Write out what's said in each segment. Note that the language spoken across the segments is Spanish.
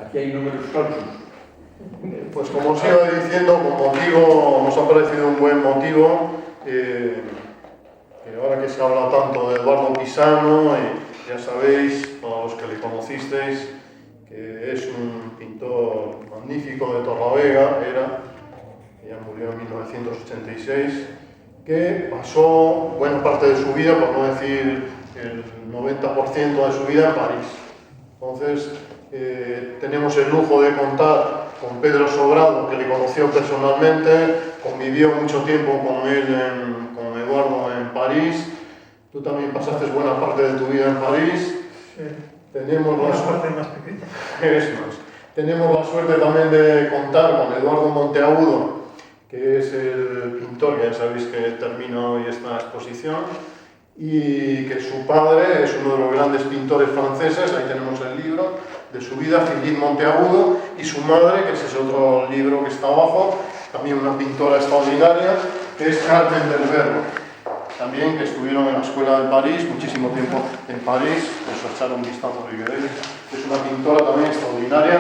Aquí hay números clausus. Pues como os iba diciendo, con motivo, nos ha parecido un buen motivo, que ahora que se habla tanto de Eduardo Pisano, ya sabéis, todos los que le conocisteis, que es un pintor magnífico de Torlavega, ya murió en 1986, que pasó buena parte de su vida, por no decir el 90% de su vida, en París. Entonces, tenemos el lujo de contar con Pedro Sobrado, que le conoció personalmente, convivió mucho tiempo con él, con Eduardo en París. Tú también pasaste buena parte de tu vida en París. Sí. Tenemos la parte más pequeña. Eso es. Tenemos la suerte también de contar con Eduardo Monteagudo, que es el pintor que ya sabéis que termina hoy esta exposición, y que su padre es uno de los grandes pintores franceses, ahí tenemos el libro de su vida, Philippe Monteagudo, y su madre, que ese es otro libro que está abajo, también una pintora extraordinaria, que es Carmen del Verbo, también que estuvieron en la escuela de París, muchísimo tiempo en París, eso echar un vistazo si queréis, es una pintora también extraordinaria,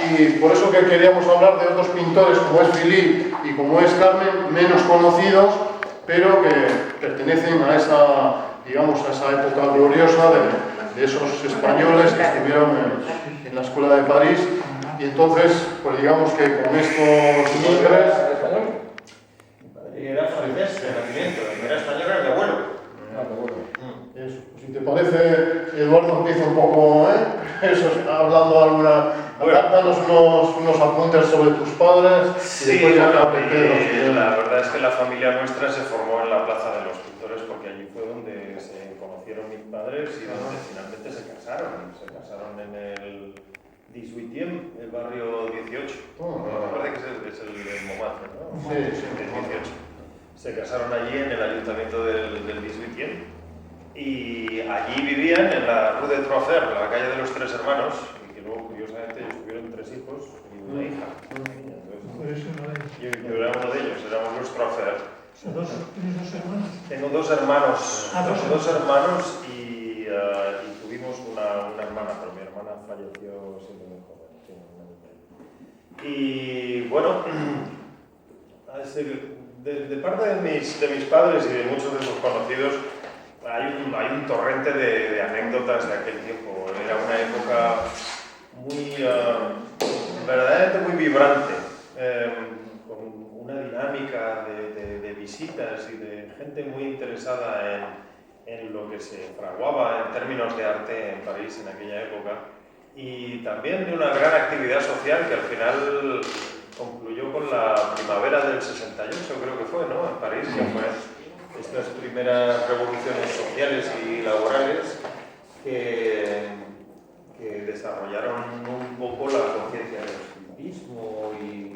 y por eso que queríamos hablar de otros pintores como es Philippe y como es Carmen, menos conocidos, pero que pertenecen a esa, digamos, a esa época gloriosa de esos españoles que estuvieron en la escuela de París, y entonces, pues digamos que con estos libres... Era francés de nacimiento, era español, era de abuelo. Eso. Pues si te parece, Eduardo empieza un poco, eso, hablando alguna... Danos unos apuntes sobre tus padres y después ya la verdad es que la familia nuestra se formó en la Plaza de los Pintores porque allí fue donde se conocieron mis padres y donde finalmente se casaron. Se casaron en el 18, el barrio 18. Me parece que es el Montmartre, ¿no? Sí, sí. El 18. Se casaron allí en el ayuntamiento del 18 y allí vivían en la Rue de Trofer, la calle de los Tres Hermanos, y que luego curiosamente ellos tuvieron 3 hijos y una hija. Entonces, yo era uno de ellos, éramos los Trofer. ¿Tienes 2 hermanos? Tengo 2 hermanos, dos hermanos y tuvimos una hermana, pero mi hermana falleció siendo muy joven, tiene un año y medio. Y bueno, de parte de mis padres y de muchos de sus conocidos, hay un torrente de anécdotas de aquel tiempo. Era una época muy, verdaderamente muy vibrante, con una dinámica de visitas y de gente muy interesada en lo que se fraguaba en términos de arte en París en aquella época, y también de una gran actividad social que al final concluyó con la primavera del 68, creo que fue, ¿no? En París, que fue estas primeras revoluciones sociales y laborales que desarrollaron un poco la conciencia del hipismo y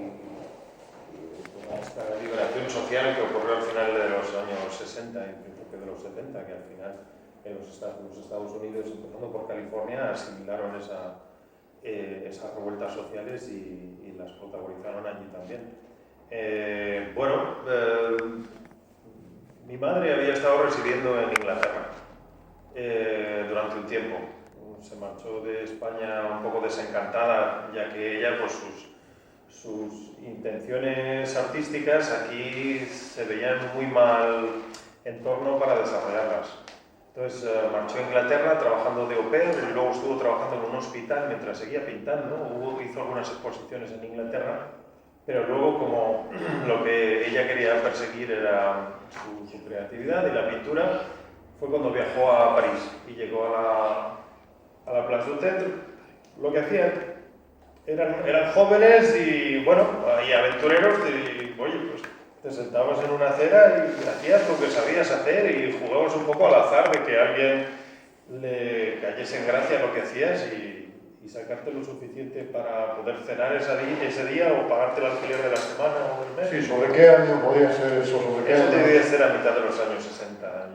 toda esta liberación social que ocurrió al final de los años 60 y principio de los 70, que al final en los Estados Unidos, empezando por California, asimilaron esas revueltas sociales y las protagonizaron allí también. Mi madre había estado residiendo en Inglaterra durante un tiempo. Se marchó de España un poco desencantada, ya que ella, pues sus intenciones artísticas aquí se veían muy mal entorno para desarrollarlas. Entonces marchó a Inglaterra trabajando de au pair y luego estuvo trabajando en un hospital mientras seguía pintando. Hizo algunas exposiciones en Inglaterra, pero luego, como lo que ella quería perseguir era su creatividad y la pintura, fue cuando viajó a París y llegó a la Place du Centre. Lo que hacían eran jóvenes y, bueno, y aventureros, y, oye, pues te sentabas en una acera y hacías lo que sabías hacer y jugabas un poco al azar de que a alguien le cayese en gracia lo que hacías y sacarte lo suficiente para poder cenar ese día o pagarte el alquiler de la semana o del mes. Sí, ¿sobre qué año podía ser eso? Eso debía ser a mitad de los años 60.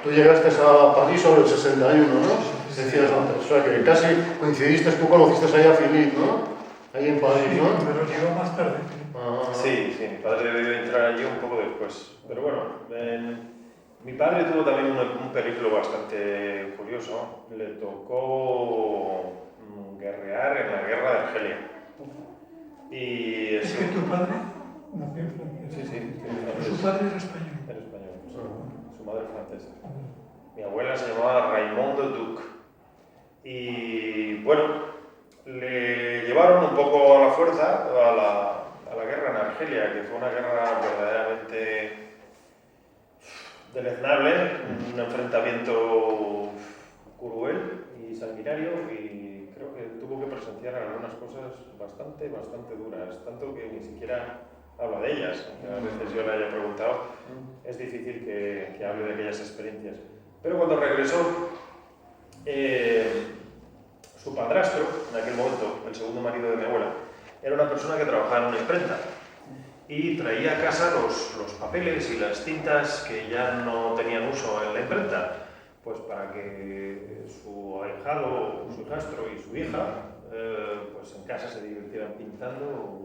Tú llegaste a París sobre el 61, ¿no? Decías antes. O sea, que casi coincidiste, tú conociste ahí a Philippe, ¿no? Ahí en París, Sí, ¿no? pero llegó más tarde. Sí, mi padre debió entrar allí un poco después. Pero bueno, mi padre tuvo también un periplo bastante curioso. Le tocó guerrear en la guerra de Argelia. Y Es que tu padre nació en Francia. sí, Su padre era español. era español, su madre francesa. Mi abuela se llamaba Raimonde Duc. Y bueno, le llevaron un poco a la fuerza a la guerra en Argelia, que fue una guerra verdaderamente deleznable, un enfrentamiento cruel y sanguinario, y creo que tuvo que presenciar algunas cosas bastante duras, tanto que ni siquiera habla de ellas, aunque a veces yo le haya preguntado, es difícil que hable de aquellas experiencias. Pero cuando regresó, su padrastro, en aquel momento, el segundo marido de mi abuela, era una persona que trabajaba en una imprenta y traía a casa los papeles y las tintas que ya no tenían uso en la imprenta, pues para que su ahijado, su hijastro y su hija pues en casa se divirtieran pintando.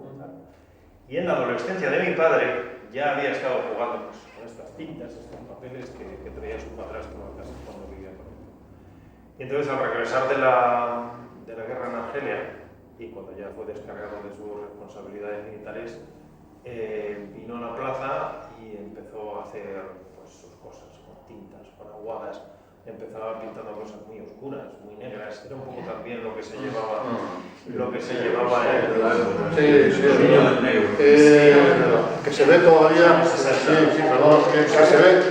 Y en la adolescencia de mi padre ya había estado jugando pues, con estas tintas, estos papeles que traía su padrastro a casa cuando vivía con él. Y entonces al regresar de la guerra en Argelia y cuando ya fue descargado de sus responsabilidades militares, vino a la plaza y empezó a hacer pues, sus cosas con tintas, con aguadas. Empezaba pintando cosas muy oscuras, muy negras. Era un poco también lo que se llevaba, que se ve todavía, que se ve,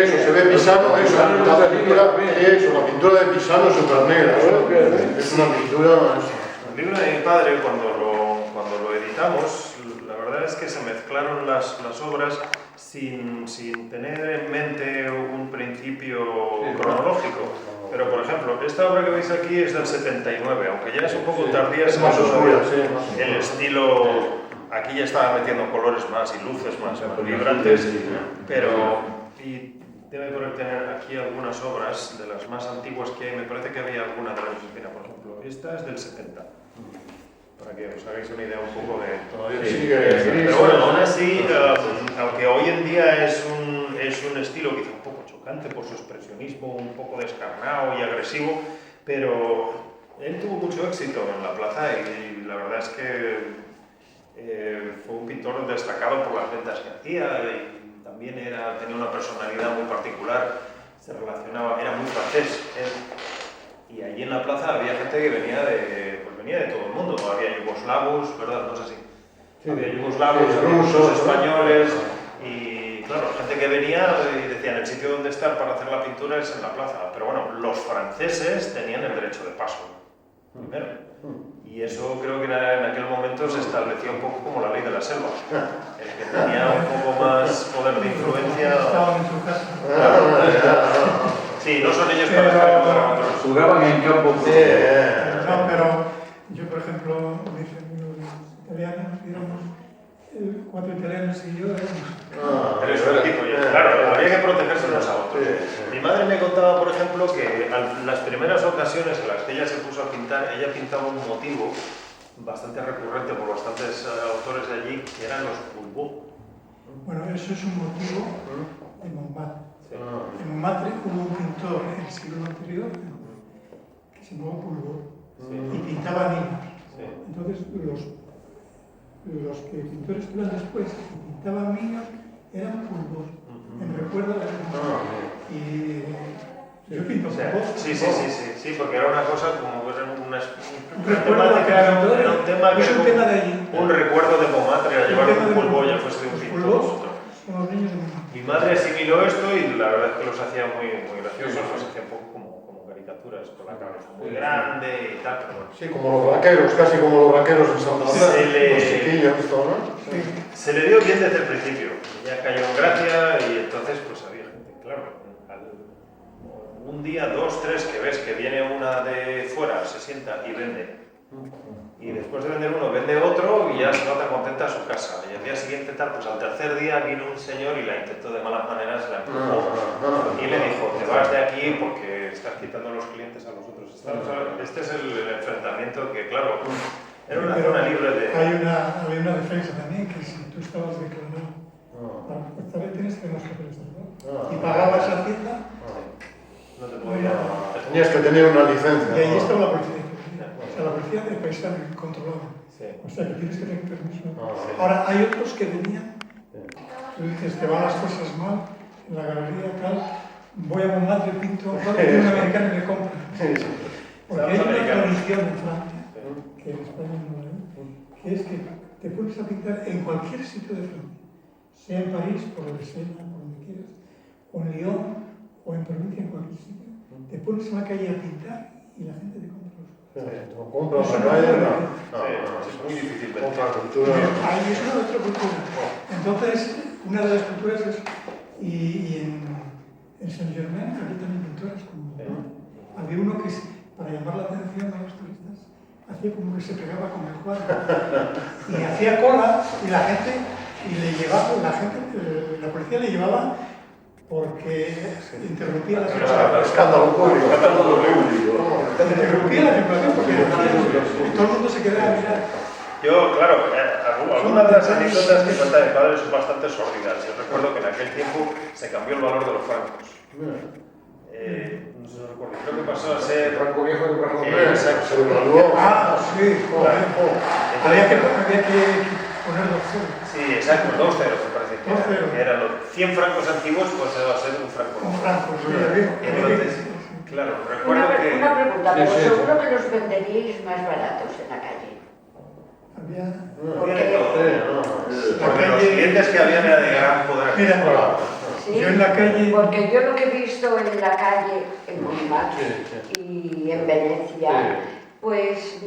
se ve Pisano, la pintura de Pisano es súper negra, es una pintura. El libro de mi padre, cuando lo editamos, la verdad es que se mezclaron las obras sin tener en mente un principio cronológico. Pero, por ejemplo, esta obra que veis aquí es del 79, aunque ya es un poco tardía, es más oscura, el estilo, aquí ya estaba metiendo colores más y luces más vibrantes, pero debe poder tener aquí algunas obras de las más antiguas que hay. Me parece que había alguna de la Josefina, por ejemplo. Esta es del 70. Para que os hagáis una idea un poco de... Pero bueno, aún así, aunque hoy en día es un estilo quizá un poco chocante por su expresionismo, un poco descarnado y agresivo, pero él tuvo mucho éxito en la plaza y la verdad es que fue un pintor destacado por las ventas que hacía y también tenía una personalidad muy particular, se relacionaba, era muy francés. Y allí en la plaza había gente que venía de todo el mundo, había yugoslavos, ¿verdad? No es así. Sí. Había yugoslavos, rusos, españoles, y claro, gente que venía y decían el sitio donde estar para hacer la pintura es en la plaza. Pero bueno, los franceses tenían el derecho de paso, primero. Y eso creo que en aquel momento se establecía un poco como la ley de la selva. El que tenía un poco más poder de influencia... Estaban en su casa. Sí, no son ellos para estar otros. Jugaban en campo. No, pero yo, por ejemplo, mis amigos italianos, éramos 4 italianos y yo éramos. Eres un equipo, claro, había que protegerse unos a otros. Mi madre me contaba, por ejemplo, que en las primeras ocasiones en las que ella se puso a pintar, ella pintaba un motivo bastante recurrente por bastantes autores de allí, que eran los pulvó. Bueno, eso es un motivo de Montmartre. En Montmartre hubo un pintor en el siglo anterior que se llamaba Pulvó y pintaba niños. Entonces los pintores que iban después que pintaban niños eran Pulvó, en recuerdo de y yo pinto Pulvó. Sí, porque era una cosa como un tema de allí. Un recuerdo de Montmartre a llevar un Pulvó ya fuese de un pintor. Mi madre asimiló esto y la verdad es que los hacía muy graciosos, los hacía un poco como caricaturas, con la cabeza muy grande y tal, pero bueno. Sí, como los raqueros, casi como los raqueros en Santander, los chiquillos, ¿no? Se le dio bien desde el principio, ya cayó en gracia y entonces pues había gente, claro, un día, 2, 3 que ves que viene una de fuera, se sienta y vende. Y después de vender uno, vende otro y ya se va tan contenta a su casa. Y al día siguiente, pues al tercer día vino un señor y la intentó de malas maneras, la empujó. Y le dijo, te vas de aquí porque estás quitando los clientes a los otros. Este es el enfrentamiento que, claro, era una zona libre de... Había una defensa también, que si tú estabas declarado para empezar tienes que tener los papeles de y pagabas la Hacienda, no te podía... Tenías que tener una licencia. Y ahí estaba la policía. sea, la policía de paisa controlaba. Sí. O sea, que tienes que tener permiso. sí. Ahora, hay otros que venían, tú dices, te van las cosas mal, en la galería, tal, voy a Montmartre, pinto, y un americano me compra. Porque hay una tradición en Francia, que en España no hay, que es que te pones a pintar en cualquier sitio de Francia, sea en París, por el Sena, por donde quieras, o en Lyon, o en provincia, en cualquier sitio, te pones en la calle a pintar y la gente te compra los cuadros. ¿No compras la calle? No. Es muy difícil ver. Otra cultura. Ahí es una otra cultura. Entonces, una de las culturas es, y en Saint-Germain había también pintores como... Había uno que, para llamar la atención a los turistas, hacía como que se pegaba con el cuadro. Y hacía cola, y la gente, la policía le llevaba porque interrumpía la circulación. Escándalo público. Interrumpía la circulación porque todo el mundo se quedaba a mirar. Yo, claro, algunas de las anécdotas que cuenta mi padre son bastante sórdidas. Yo recuerdo que en aquel tiempo se cambió el valor de los francos. No sé, no recuerdo. Creo que pasó a ser... Franco Viejo de Franco Se devaluó. Ah, sí, joder. Había que poner 2 ceros. Sí, exacto, 2 ceros me parece que 2 ceros. era. Eran los 100 francos antiguos, pues va a ser un franco. Un franco, sí, Entonces, claro, recuerdo que... Una pregunta, pero Sí. seguro que los venderíais más baratos en la calle. había... Porque los clientes que habían era de gran poder. Mira, ¿Sí? yo en la calle... Porque yo lo que he visto en la calle, en Montmartre y en Venecia, pues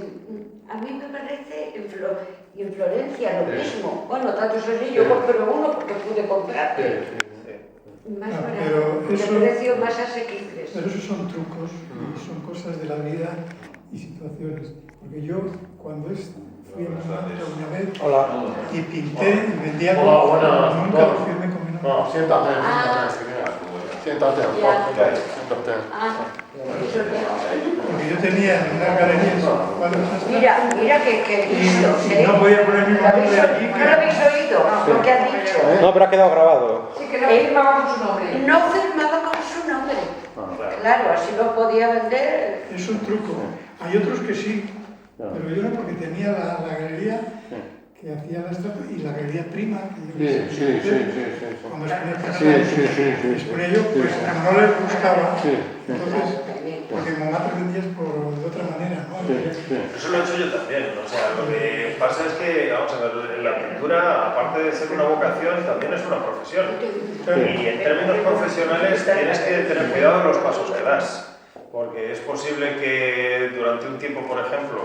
a mí me parece, y en Florencia lo mismo. Bueno, tanto es así, yo compré uno porque pude comprar. Más Ah, barato, pero de eso- precio más asequibles. Pero esos son trucos, y son cosas de la vida y situaciones. Porque yo, cuando fui a Montmartre una vez Hola. y pinté y vendía Hola, buenas. nunca lo firmé con mi nombre. No, siéntate. Siéntate. Ah, eso ya. Porque yo tenía en una galería cuadros hasta... Mira que he visto. Y no podía poner mi ¿Lo habéis nombre aquí. ¿No lo habéis oído? Lo que ha dicho. No, pero ha quedado grabado. Sí, que no firmaba con su nombre. No firmaba con su nombre. Claro, así lo podía vender. Es un truco. Hay otros que sí, pero yo no, porque tenía la galería que hacía la estatua y la galería prima. Que yo Cuando exponía yo, pues como no les gustaba, entonces, porque en Montmartre vendías de otra manera, ¿no? Eso lo he hecho yo también. O sea, lo que pasa es que, vamos a ver, la pintura, aparte de ser una vocación, también es una profesión. Y en términos profesionales tienes que tener cuidado en los pasos que das. Porque es posible que durante un tiempo, por ejemplo,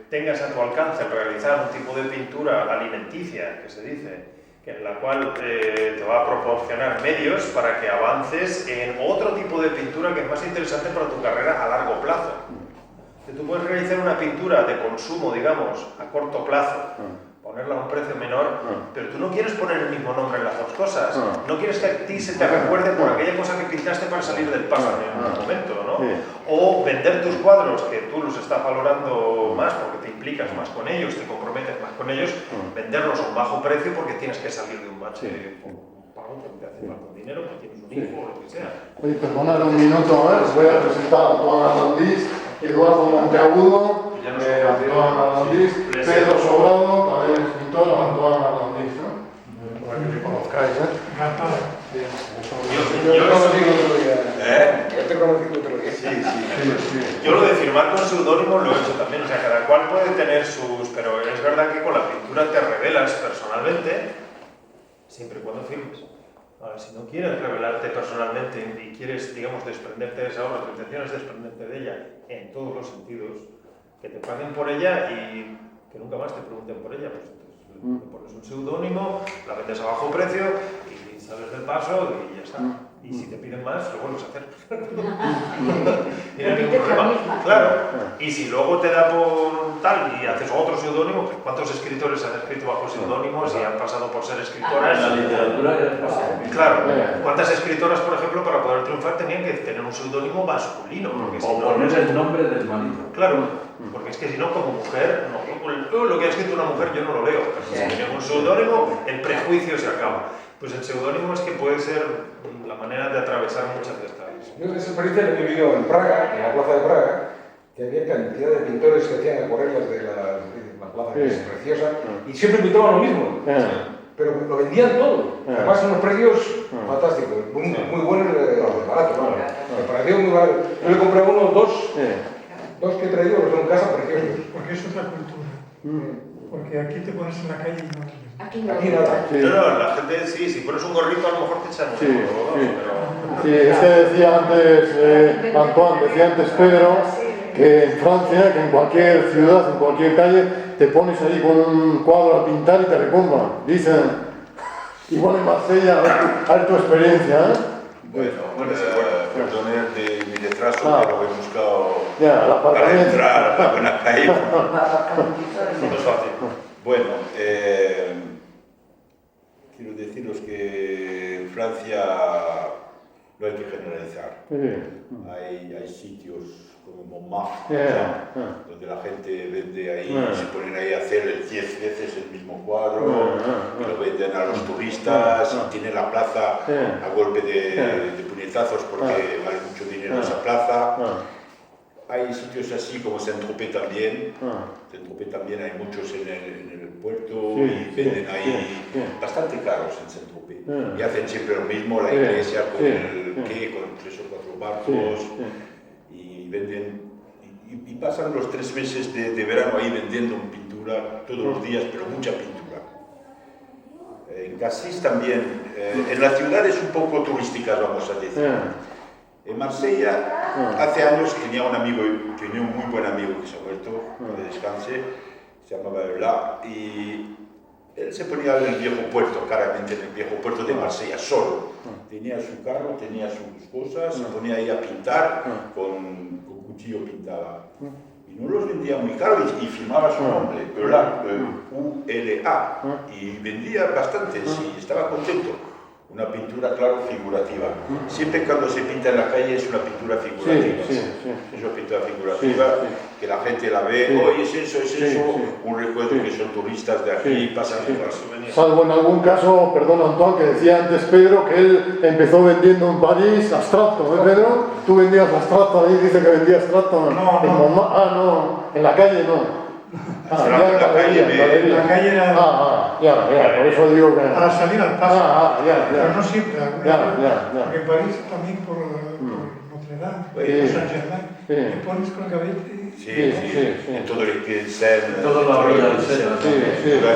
tengas a tu alcance realizar un tipo de pintura alimenticia, que se dice, que en la cual te va a proporcionar medios para que avances en otro tipo de pintura que es más interesante para tu carrera a largo plazo. Que tú puedes realizar una pintura de consumo, digamos, a corto plazo, ponerla a un precio menor, pero tú no quieres poner el mismo nombre en las dos cosas. No quieres que a ti se te recuerde por aquella cosa que pintaste para salir del paso en un momento, ¿no? O vender tus cuadros, que tú los estás valorando más porque te implicas más con ellos, te comprometes más con ellos, venderlos a un bajo precio porque tienes que salir de un bache con un pago, porque te hace falta dinero, porque tienes un hijo o lo que sea. Oye, perdonad un minuto, os voy a presentar a Antoine Arlandís, Eduardo Monteagudo, Antoine Arlandís, Pedro Sobrado, también es pintor, Antoine Arlandís, ¿no? Para que le conozcáis, ¿eh? Yo te conocí el otro día. Yo lo de firmar con seudónimo lo he hecho también, o sea, cada cual puede tener sus... Pero es verdad que con la pintura te revelas personalmente, siempre y cuando firmes. Ahora, si no quieres revelarte personalmente y quieres, digamos, desprenderte de esa obra, tu intención es desprenderte de ella en todos los sentidos, que te paguen por ella y que nunca más te pregunten por ella, pues entonces le pones un seudónimo, la vendes a bajo precio y sales del paso y ya está. Y si te piden más, lo vuelves a hacer. Tiene ningún problema. Claro. Y si luego te da por tal y haces otro seudónimo, ¿cuántos escritores han escrito bajo seudónimos y han pasado por ser escritoras? En la literatura ya pasa. Claro. ¿Cuántas escritoras, por ejemplo, para poder triunfar tenían que tener un seudónimo masculino? Porque si O no, poner el nombre del marido. claro, porque es que si no, como mujer, no, lo que ha escrito una mujer yo no lo leo. Pero si tiene un seudónimo, el prejuicio se acaba. Pues el seudónimo es que puede ser la manera de atravesar muchas de estas. Yo esa experiencia la he vivido en Praga, en la plaza de Praga, que había cantidad de pintores que hacían acuarelas de la plaza, que es preciosa, y siempre pintaban lo mismo, pero lo vendían todo. Además, unos precios fantásticos, muy buenos, baratos. Me pareció muy barato. Yo le compré unos dos que he traído, los tengo en casa, preciosos. Porque es otra cultura. Porque aquí te pones en la calle y no te Aquí no. Aquí nada. No, la gente sí, si pones un gorrito a lo mejor te echan un poco, pero... Sí, es que decía antes Antoine, decía antes Pedro, que en Francia, que en cualquier ciudad, en cualquier calle, te pones ahí con un cuadro a pintar y te recumban. Dicen, igual en Marsella, a ver tu experiencia, ¿eh? Bueno, perdone de mi retraso, pero he buscado Ya, el para apartamento. entrar a la buena calle. No es fácil. Bueno, quiero deciros que en Francia no hay que generalizar. Hay sitios como Montmartre, donde la gente vende ahí, se ponen ahí a hacer 10 veces el mismo cuadro, y lo venden a los turistas, y tienen la plaza a golpe de puñetazos porque vale mucho dinero esa plaza. Hay sitios así como Saint-Tropez también. Saint-Tropez también hay muchos en el puerto y venden ahí bastante caros en Saint-Tropez. Y hacen siempre lo mismo, la iglesia con el quay, con 3 o 4 barcos. Y venden, y pasan los 3 meses de verano ahí vendiendo pintura todos los días, pero mucha pintura. En Cassis también, en las ciudades un poco turísticas vamos a decir. En Marsella, hace años tenía un muy buen amigo que se ha muerto, que descanse, se llamaba Eula, y él se ponía en el viejo puerto, claramente en el viejo puerto de Marsella, solo. Tenía su carro, tenía sus cosas, se ponía ahí a pintar, con cuchillo pintaba. Y no los vendía muy caros y firmaba su nombre, Eula, U-L-A, y vendía bastantes y estaba contento. Una pintura, claro, figurativa. Siempre cuando se pinta en la calle es una pintura figurativa. Es una pintura figurativa que la gente la ve, oye, es eso, un recuerdo que son turistas de aquí, pasan por souvenirs. Salvo en algún caso, perdón Antoine, que decía antes Pedro que él empezó vendiendo en París abstracto, ¿eh Pedro? Tú vendías abstracto, ahí dice que vendía abstracto en Montmartre. No, en la calle no. Ya en galería. La calle era Ya, por eso digo que... para salir al paso. Pero no siempre. Ya. Porque en París también por Notre Dame, por Saint-Germain, te pones con el gabinete. Sí, en todo el que Seine, Toda la orilla del Sena. Todo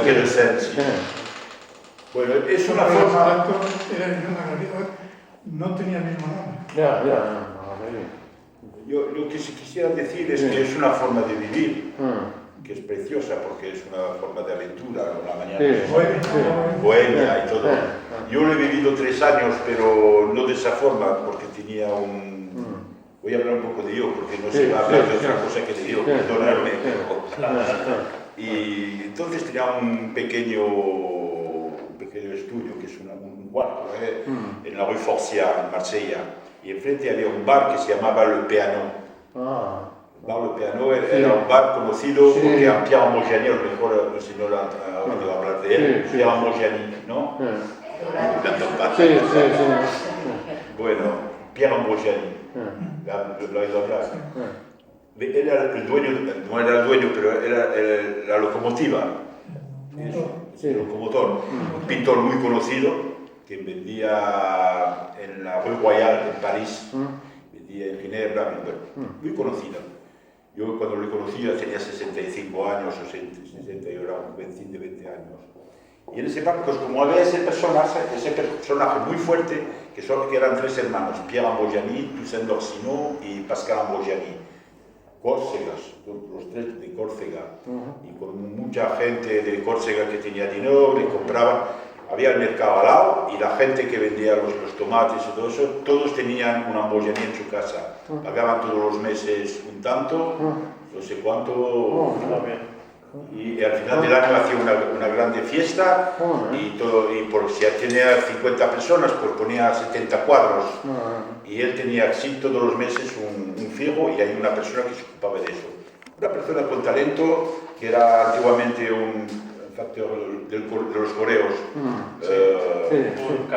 el Seine, sí. Bueno, es una Pero forma... exacto, era una galería, no tenía el mismo nombre. Yo lo que sí quisiera decir es que es una forma de vivir, que es preciosa porque es una forma de aventura, una mañana bohemia y todo. Yo lo he vivido 3 años, pero no de esa forma, porque tenía Voy a hablar un poco de yo, porque no se va a hablar de otra cosa que de yo, perdonadme. Y entonces tenía un pequeño estudio, que es un cuarto, en la rue Forciat, en Marsella. Y enfrente había un bar que se llamaba Le Piano. El bar Le Piano era un bar conocido porque Pierre Mogiani, a lo mejor el señor ha oído hablar de él, Pierre Mogiani, ¿no? Bueno, Pierre Mogiani, lo ha oído hablar. Era el dueño, no era el dueño, pero era la locomotiva, el locomotor, un pintor muy conocido que vendía en la Rue Royale en París, vendía en Ginebra, muy conocido. Yo cuando lo conocí ya tenía 65 años o 60, yo era un jovencín de 20 años. Y en ese bar, pues como había ese personaje muy fuerte, que eran 3 hermanos, Pierre Mogiani, Toussaint d'Orsino y Pascal Mogiani, Córcegas, los 3 de Córcega, y con mucha gente de Córcega que tenía dinero, le compraban. Había el mercado al lado y la gente que vendía los tomates y todo eso, todos tenían una Mogiani en su casa. Pagaban todos los meses un tanto, no sé cuánto, y al final del año hacía una grande fiesta y por si tenía 50 personas, pues ponía 70 cuadros. Y él tenía así todos los meses un fijo y hay una persona que se ocupaba de eso. Una persona con talento que era antiguamente un factor de los correos, un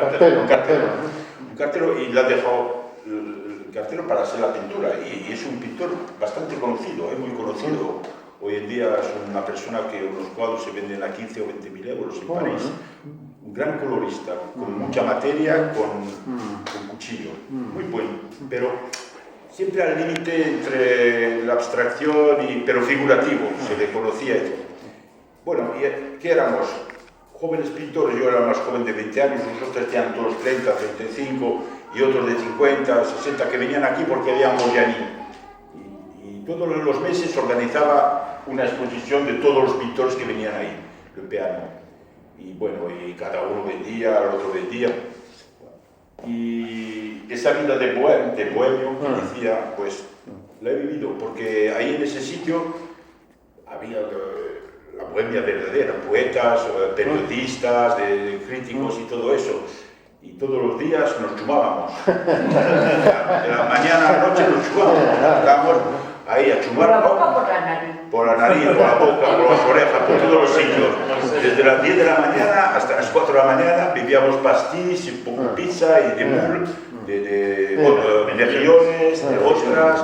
cartero, y la dejó el cartero para hacer la pintura y es un pintor bastante conocido, muy conocido. Hoy en día es una persona que los cuadros se venden a 15 o 20.000 euros en París. Un gran colorista, con mucha materia, con cuchillo, muy bueno, pero siempre al límite entre la abstracción pero figurativo, se le conocía eso. Bueno, ¿qué éramos? Jóvenes pintores, yo era más joven de 20 años, nosotros tenían todos 30, 35 y otros de 50, 60 que venían aquí porque había Moyani. Y todos los meses organizaba una exposición de todos los pintores que venían ahí, el piano. Y bueno, y cada uno vendía, el otro vendía. Y esa vida de bohemio que decía, pues la he vivido, porque ahí en ese sitio había la bohemia verdadera, poetas, periodistas, críticos y todo eso. Y todos los días nos chumábamos. De la mañana a la noche nos chumábamos. Estábamos ahí a chumar. ¿Por la boca o por la nariz? Por la nariz, por la boca, por las orejas, por todos los sitios. Desde las 10 de la mañana hasta las 4 de la mañana vivíamos pastis, un poco pizza y de mul, de mejillones, de ostras.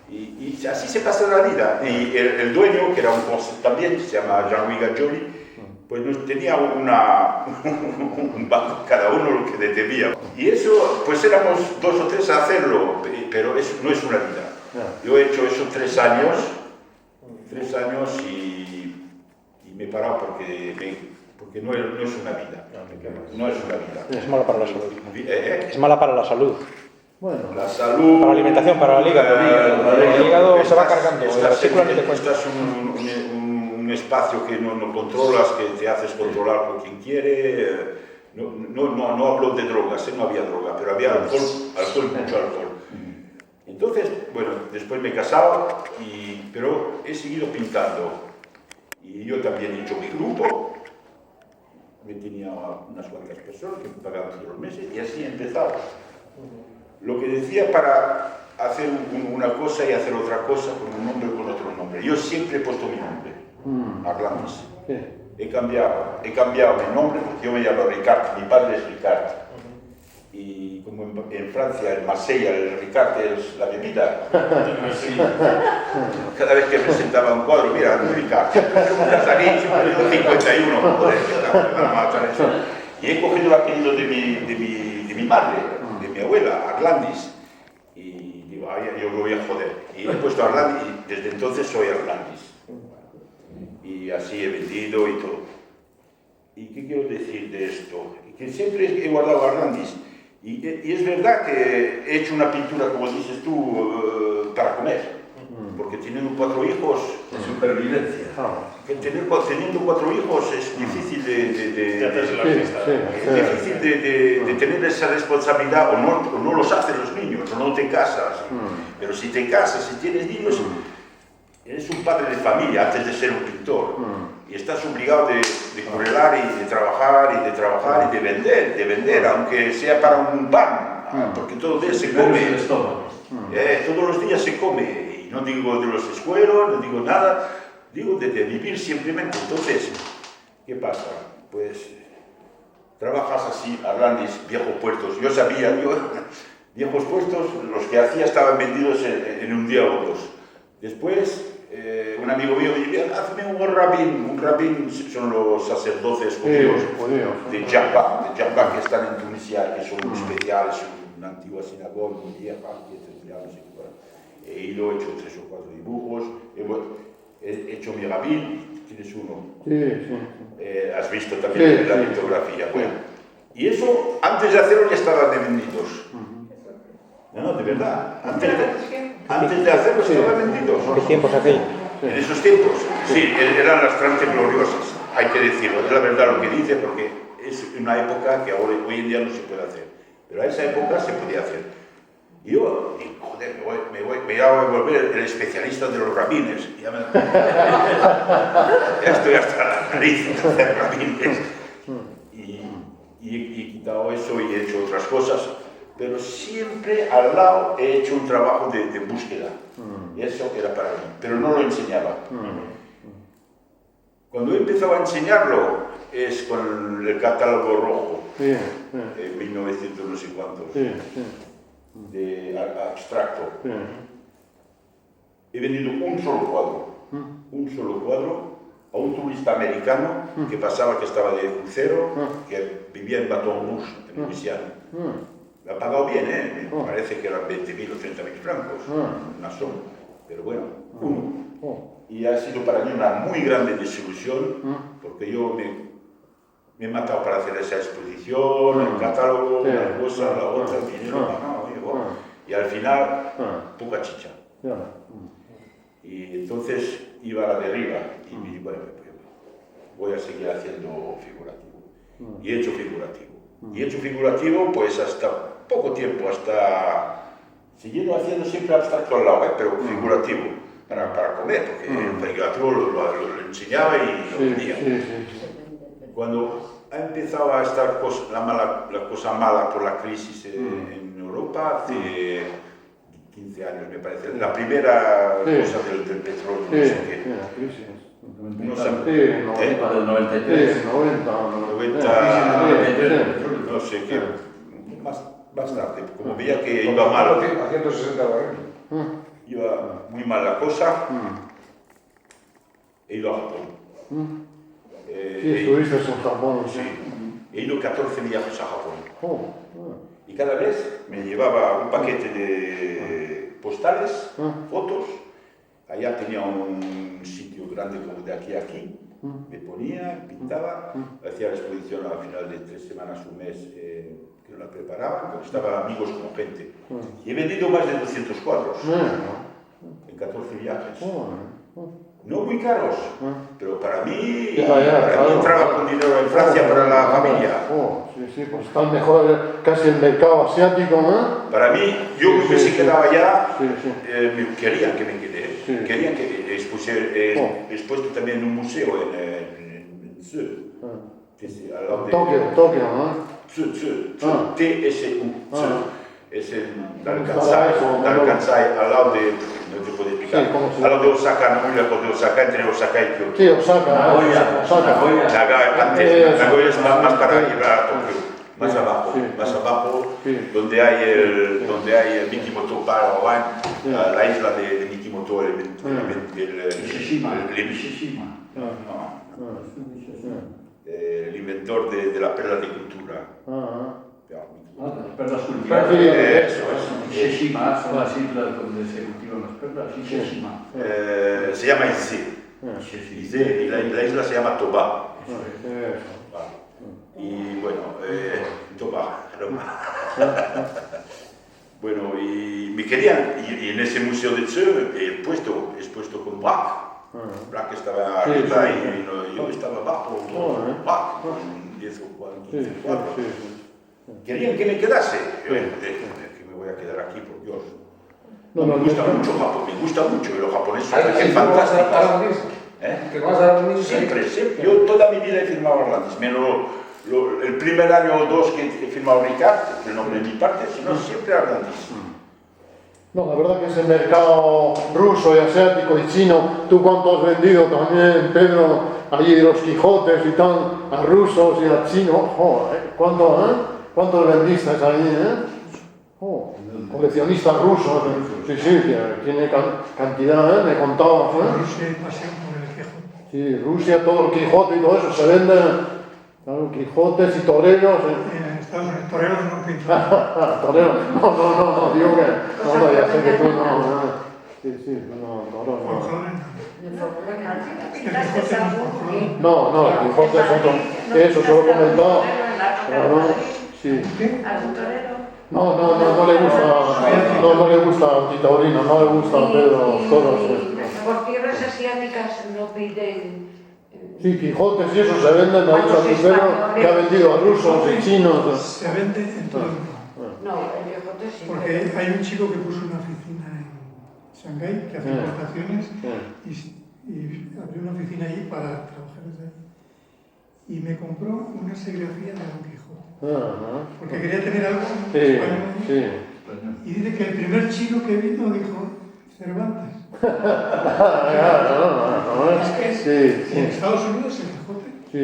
Y así se pasa la vida. Y el dueño, que era un francés también, se llama Jean-Louis Gajoli, pues nos tenía un banco, cada uno lo que le debía. Y eso, pues éramos 2 o 3 a hacerlo, pero eso no es una vida. Yo he hecho eso 3 años y me he parado porque no es una vida. No es una vida. Es mala para la salud. Es mala para la salud. Bueno, La salud... Para la alimentación, para el hígado. El hígado se va cargando. La vesícula ni te cuento. Estás un espacio que no controlas, que te haces controlar por quien quiere. No hablo de drogas, no había droga, pero había alcohol, mucho alcohol. Entonces, bueno, después me he casado, pero he seguido pintando. Y yo también he hecho mi grupo. Me tenía unas cuantas personas que me pagaban todos los meses y así he empezado. Lo que decía para hacer una cosa y hacer otra cosa con un nombre o con otro nombre. Yo siempre he puesto mi nombre, Arlandis. He cambiado mi nombre porque yo me llamo Ricard, mi padre es Ricard. Y como en Francia, en Marsella, el Ricard es la bebida. Cada vez que presentaba un cuadro, mira, Ricard, un casarín, 51, joder, me van a matar eso. Y he cogido el apellido de mi madre, de mi abuela, Arlandis. Y digo, yo lo voy a joder. Y he puesto Arlandis y desde entonces soy Arlandis. Y así he vendido y todo. ¿Y qué quiero decir de esto? Que siempre he guardado Arlandis. Y es verdad que he hecho una pintura, como dices tú, para comer. Porque teniendo 4 hijos... De supervivencia. Teniendo 4 hijos es difícil de hacerse la fiesta. Es difícil de tener esa responsabilidad, o no los hacen los niños, o no te casas. Pero si te casas, si tienes niños, eres un padre de familia antes de ser un pintor. Y estás obligado de correlar y de trabajar y de vender, aunque sea para un pan, porque todos los días se come. Todos los días se come. Y no digo de los escuelos, no digo nada, digo de vivir simplemente. Entonces, ¿qué pasa? Pues trabajas así, Arlandis, viejos puestos. Yo sabía, viejos puestos, los que hacía estaban vendidos en un día o 2. Después, un amigo mío me dijo, hazme un rabín son los sacerdotes judíos de Jabba que están en Tunisia, que son muy especiales, una antigua sinagoga muy vieja, no sé qué. He ido, he hecho 3 o 4 dibujos, he hecho mi rabín, tienes uno. Has visto también la litografía. Bueno, y eso, antes de hacerlo ya estaban vendidos. No, de verdad. Antes de hacerlo estaban vendidos. ¿Qué tiempos aquellos? En esos tiempos, sí, eran las trances gloriosas, hay que decirlo, es la verdad lo que dice, porque es una época que hoy en día no se puede hacer, pero a esa época se podía hacer. Y yo, joder, me voy a volver el especialista de los rabines, ya estoy hasta la nariz de hacer rabines. Y he quitado eso y he hecho otras cosas, pero siempre al lado he hecho un trabajo de búsqueda. Y eso era para mí, pero no lo enseñaba. Cuando he empezado a enseñarlo es con el catálogo rojo, en 1900 no sé cuántos. de abstracto. He vendido un solo cuadro a un turista americano que pasaba, que estaba de crucero, que vivía en Baton Rouge, en Luisiana. Me ha pagado bien, me parece que eran 20.000 o 30.000 francos, una sola, pero bueno, uno. Y ha sido para mí una muy grande desilusión, porque yo me he matado para hacer esa exposición, el catálogo, una cosa, la otra, el dinero, y al final, poca chicha. Y entonces iba a la deriva y bueno, voy a seguir haciendo figurativo. Y he hecho figurativo. Y he hecho figurativo pues hasta poco tiempo, hasta siguiendo haciendo siempre abstracto al lado, pero figurativo, para comer, porque el figurativo lo enseñaba y lo vendía. Cuando ha empezado a estar la cosa mala por la crisis en Europa, hace 15 años me parece, la primera cosa del petróleo, no sé qué. La crisis. No sé, Para el 93. 90, no sé qué, más tarde, como veía que iba mal, A 160 barriles. iba muy mal la cosa, he ido a Japón. Sí, estuviste en Japón. Sí, he ido 14 viajes a Japón. Y cada vez me llevaba un paquete de postales, fotos. Allá tenía un sitio grande como de aquí a aquí. Me ponía, pintaba, hacía la exposición al final de 3 semanas, un mes, que la preparaba, pero estaba amigos con gente. Y he vendido más de 200 cuadros en 14 viajes. No muy caros, pero para mí entraba con dinero en Francia para la familia. Sí, pues está mejor casi el mercado asiático, ¿no? Para mí, yo me se quedaba allá, querían que me quede, querían que expuesto también en un museo en Tsu, al lado de Tokio, ¿no? Tsu, TSU, es el Kansai, al lado de, no te puedo explicar, al lado de Osaka, no muy lejos de Osaka, entre Osaka y Kyoto. Sí, Osaka. Nagoya es más para llegar a Tokio, más abajo, donde hay el Mikimoto Palawan, la isla de Mikimoto, el inventor de la perla de cultura. Las perlas cultivadas. Eso. Shishima, son las islas donde se cultivan las perlas. Shishima. Se llama Ise, y la isla se llama Toba. Y bueno, Toba. Bueno, y me querían, y en ese museo de Tsu he puesto con Braque. Braque estaba arriba y yo estaba abajo, Braque, con 10 o 15 cuadros. Querían que me quedase. Yo que me voy a quedar aquí, por Dios. Me gusta mucho Japón, me gusta mucho. Y los japoneses son fantásticos. ¿Te vas a dar un Siempre. Yo toda mi vida he firmado Arlandis. Menos el primer año o 2 que he firmado Ricard, el nombre de mi parte, sino siempre Arlandis. No, la verdad que ese mercado ruso y asiático y chino, ¿tú cuánto has vendido también, Pedro? Allí los Quijotes y tal, a rusos y a chinos, ¿cuántos vendiste ahí, coleccionistas rusos, sí, que tiene cantidad, me contabas, Rusia y pasión por el Quijote. Sí, Rusia, todo el Quijote y todo eso se vende, claro, Quijotes y toreros. En Estados Unidos, toreros no pintan. Toreros, no, digo que, no, ya sé que tú no. Sí, no. Forjadores no. No, el Quijote es otro. Eso, se lo he comentado. Claro, sí. ¿Algún torero? No le gusta a Titaurino, no le gusta a Pedro toros. Por tierras asiáticas no piden. Sí, Quijotes y eso se venden, ha dicho al Pedro que ha vendido a rusos y chinos. Se vende en todo el mundo. No, el Quijote sí. Porque hay un chico que puso una oficina en Shanghái que hace importaciones y abrió una oficina allí para trabajar desde ahí. Y me compró una serigrafía de Don Quijote. Porque quería tener algo español allí. Y dice que el primer chico que vino dijo Cervantes. Es que en Estados Unidos el Quijote. Sí.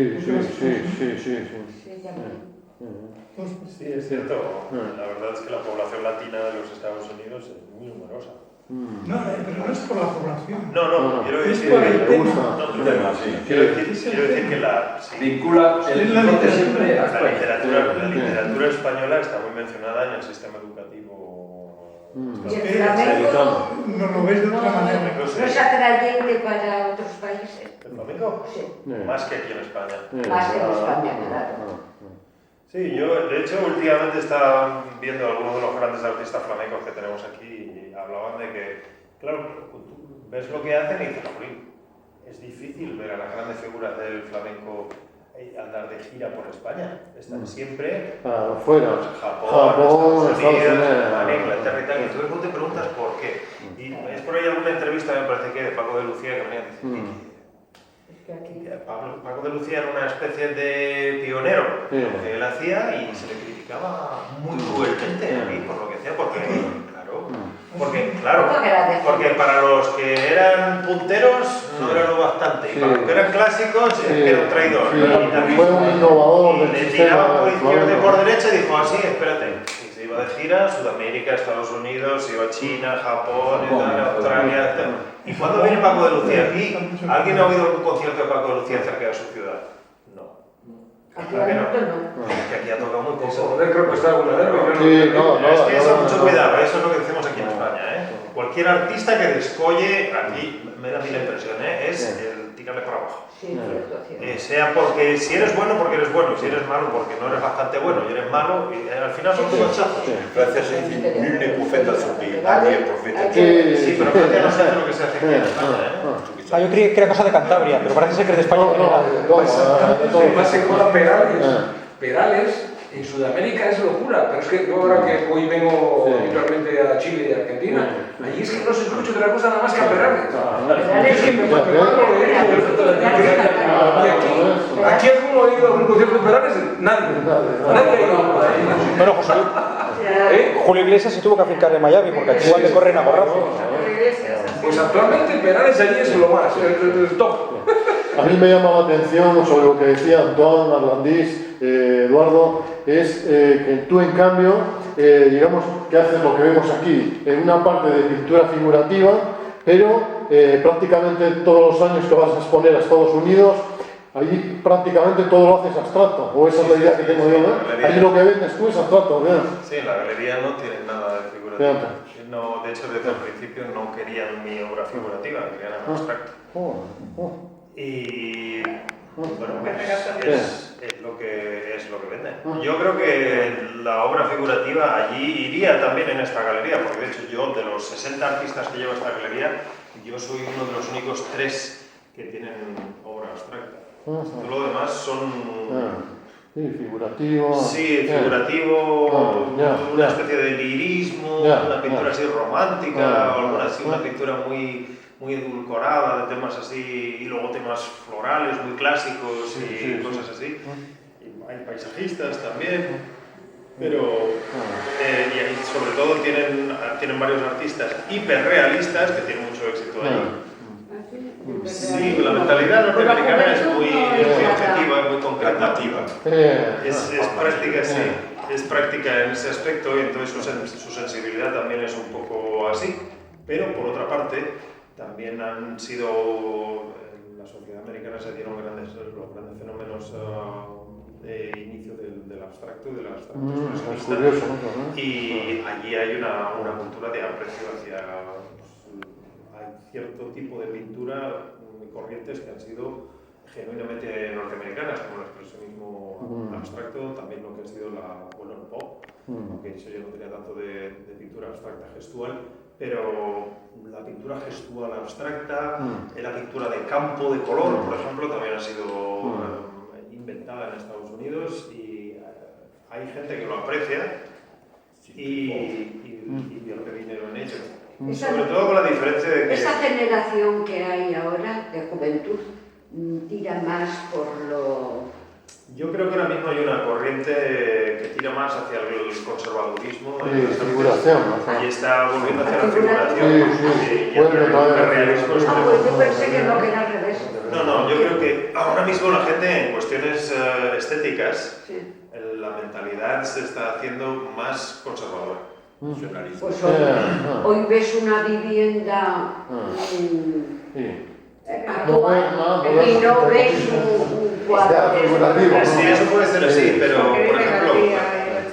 Sí, también. Todos Sí, es cierto. La verdad es que la población latina de los Estados Unidos es muy numerosa. No, pero no es por la población. No, quiero Es decir por el que... tema. Quiero decir que la... sí. Vincula el Es la Quijote siempre a La España. literatura española está muy mencionada en el sistema educativo. Y el flamenco No lo ves de otra manera. no es atrayente para otros países. ¿El flamenco? Sí, Más que aquí en España. más que en España, claro. Sí, yo de hecho últimamente estaba viendo algunos de los grandes artistas flamencos que tenemos aquí y hablaban de que, claro, tú ves lo que hacen y dices, "Jolín, es difícil ver a las grandes figuras del flamenco andar de gira por España. Están siempre Fuera. en Japón, Japón, Estados Unidos, Estados Alemania, Unidos. Inglaterra y tal. Y entonces tú te preguntas por qué. Y es por ahí alguna entrevista, me parece que de Paco de Lucía, que venía diciendo Es que aquí... Paco de Lucía era una especie de pionero Sí. lo que él hacía y se le criticaba muy cruelmente a mí por lo que hacía, porque porque para los que eran punteros no era lo bastante, y para los que eran clásicos era un traidor. Sí, Y también fue un innovador del le sistema. tiraba por izquierda y flamenco. por derecha y dijo así, espérate. Y se iba de gira a Sudamérica, Estados Unidos, se iba a China, Japón, Australia, etc. ¿Y cuándo viene Paco de Lucía aquí? ¿Alguien ha oído algún concierto de Paco de Lucía cerca de su ciudad? No. Aquí ¿Por qué no? no. Que aquí ha tocado muy poco. Joder, creo que está alguna vez, pero yo no- Sí, no, Es que eso, no, mucho no. cuidado, eso es lo que decimos aquí en España. Cualquier artista que descolle, aquí me da a mí la impresión, es el tirarle para abajo. Sí, cierto, cierto. Sea porque si eres bueno, porque eres bueno, y si eres malo, porque no eres bastante bueno y eres malo, y al final son todos chazos. En Francia se dice nul ne profeta sur pays, nadie es profeta. Sí, pero en Francia no se hace lo que se hace aquí en España. Ah, yo creía que era cosa de Cantabria, pero parece ser que es de España en general. Además se llama Perales. Perales en Sudamérica es locura, pero es que yo ahora que hoy vengo habitualmente a Chile y Argentina, allí es que no se escucha otra cosa nada más que a Perales. Es que me parece aquí alguno ha ido a algún concierto de Perales, nadie ha ido a Bueno, José, Julio Iglesias se tuvo que afincar en Miami porque aquí igual le corren a borrazo. Pues actualmente Perales allí es lo más, el top. A mí me llama la atención sobre lo que decía Antoine, Arlandís, Eduardo, es que tú en cambio, digamos que haces lo que vemos aquí, en una parte de pintura figurativa, pero prácticamente todos los años que vas a exponer a Estados Unidos, allí prácticamente todo lo haces abstracto, o esa es la idea que tengo yo, ¿no? Allí lo que vendes tú es abstracto, ¿verdad? Sí, la galería no tiene nada de figurativo. No, de hecho, desde el principio no querían mi obra figurativa, querían en abstracto. Y bueno, es lo que venden. Yo creo que la obra figurativa allí iría también en esta galería, porque de hecho yo, de los 60 artistas que llevo esta galería, yo soy uno de los únicos 3 que tienen obra abstracta. Todo lo demás son... Sí, figurativo. Sí, figurativo, una especie de lirismo, una pintura así romántica, o alguna así, una pintura muy edulcorada de temas así, y luego temas florales muy clásicos y cosas así. Y hay paisajistas también, pero y ahí sobre todo tienen varios artistas hiperrealistas que tienen mucho éxito ahí. Sí, la mentalidad norteamericana es muy objetiva, es muy concreta. Es práctica, sí. Es práctica en ese aspecto y entonces su sensibilidad también es un poco así. Pero por otra parte, también han sido, en la sociedad americana se dieron los grandes fenómenos de inicio del abstracto y del abstracto expresionista. Y allí hay una cultura de aprecio hacia... hay cierto tipo de pintura muy corrientes que han sido genuinamente norteamericanas, como el expresionismo abstracto, también lo que ha sido el pop, aunque eso yo no tenía tanto de pintura abstracta gestual, pero la pintura gestual abstracta, la pintura de campo, de color, por ejemplo, también ha sido inventada en Estados Unidos y hay gente que lo aprecia y invierte dinero en ello. Sobre todo con la diferencia de que... Esa generación que hay ahora de juventud tira más por lo... Yo creo que ahora mismo hay una corriente que tira más hacia el conservadurismo figuración, y está volviendo hacia la figuración y bueno, el realismo. Pues yo pensé que no, que era al revés. No, yo creo que ahora mismo la gente en cuestiones estéticas, la mentalidad se está haciendo más conservadora. Nacionalismo. Pues hoy ves una vivienda Moderna, y no ves un cuadro. Sí, eso puede ser así, pero por ejemplo,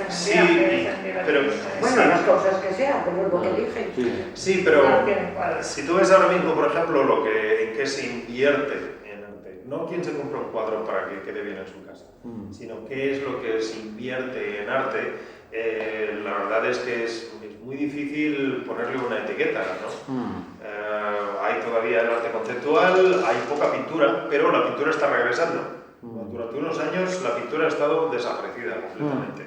sí, pero Bueno, las cosas que sean, como lo que dije. sí, pero si tú ves ahora mismo, por ejemplo, en qué se invierte en arte, no quién se compra un cuadro para que quede bien en su casa, sino qué es lo que se invierte en arte. La verdad es que es muy difícil ponerle una etiqueta, ¿no? Hay todavía el arte conceptual, hay poca pintura, pero la pintura está regresando. Durante unos años la pintura ha estado desaparecida completamente.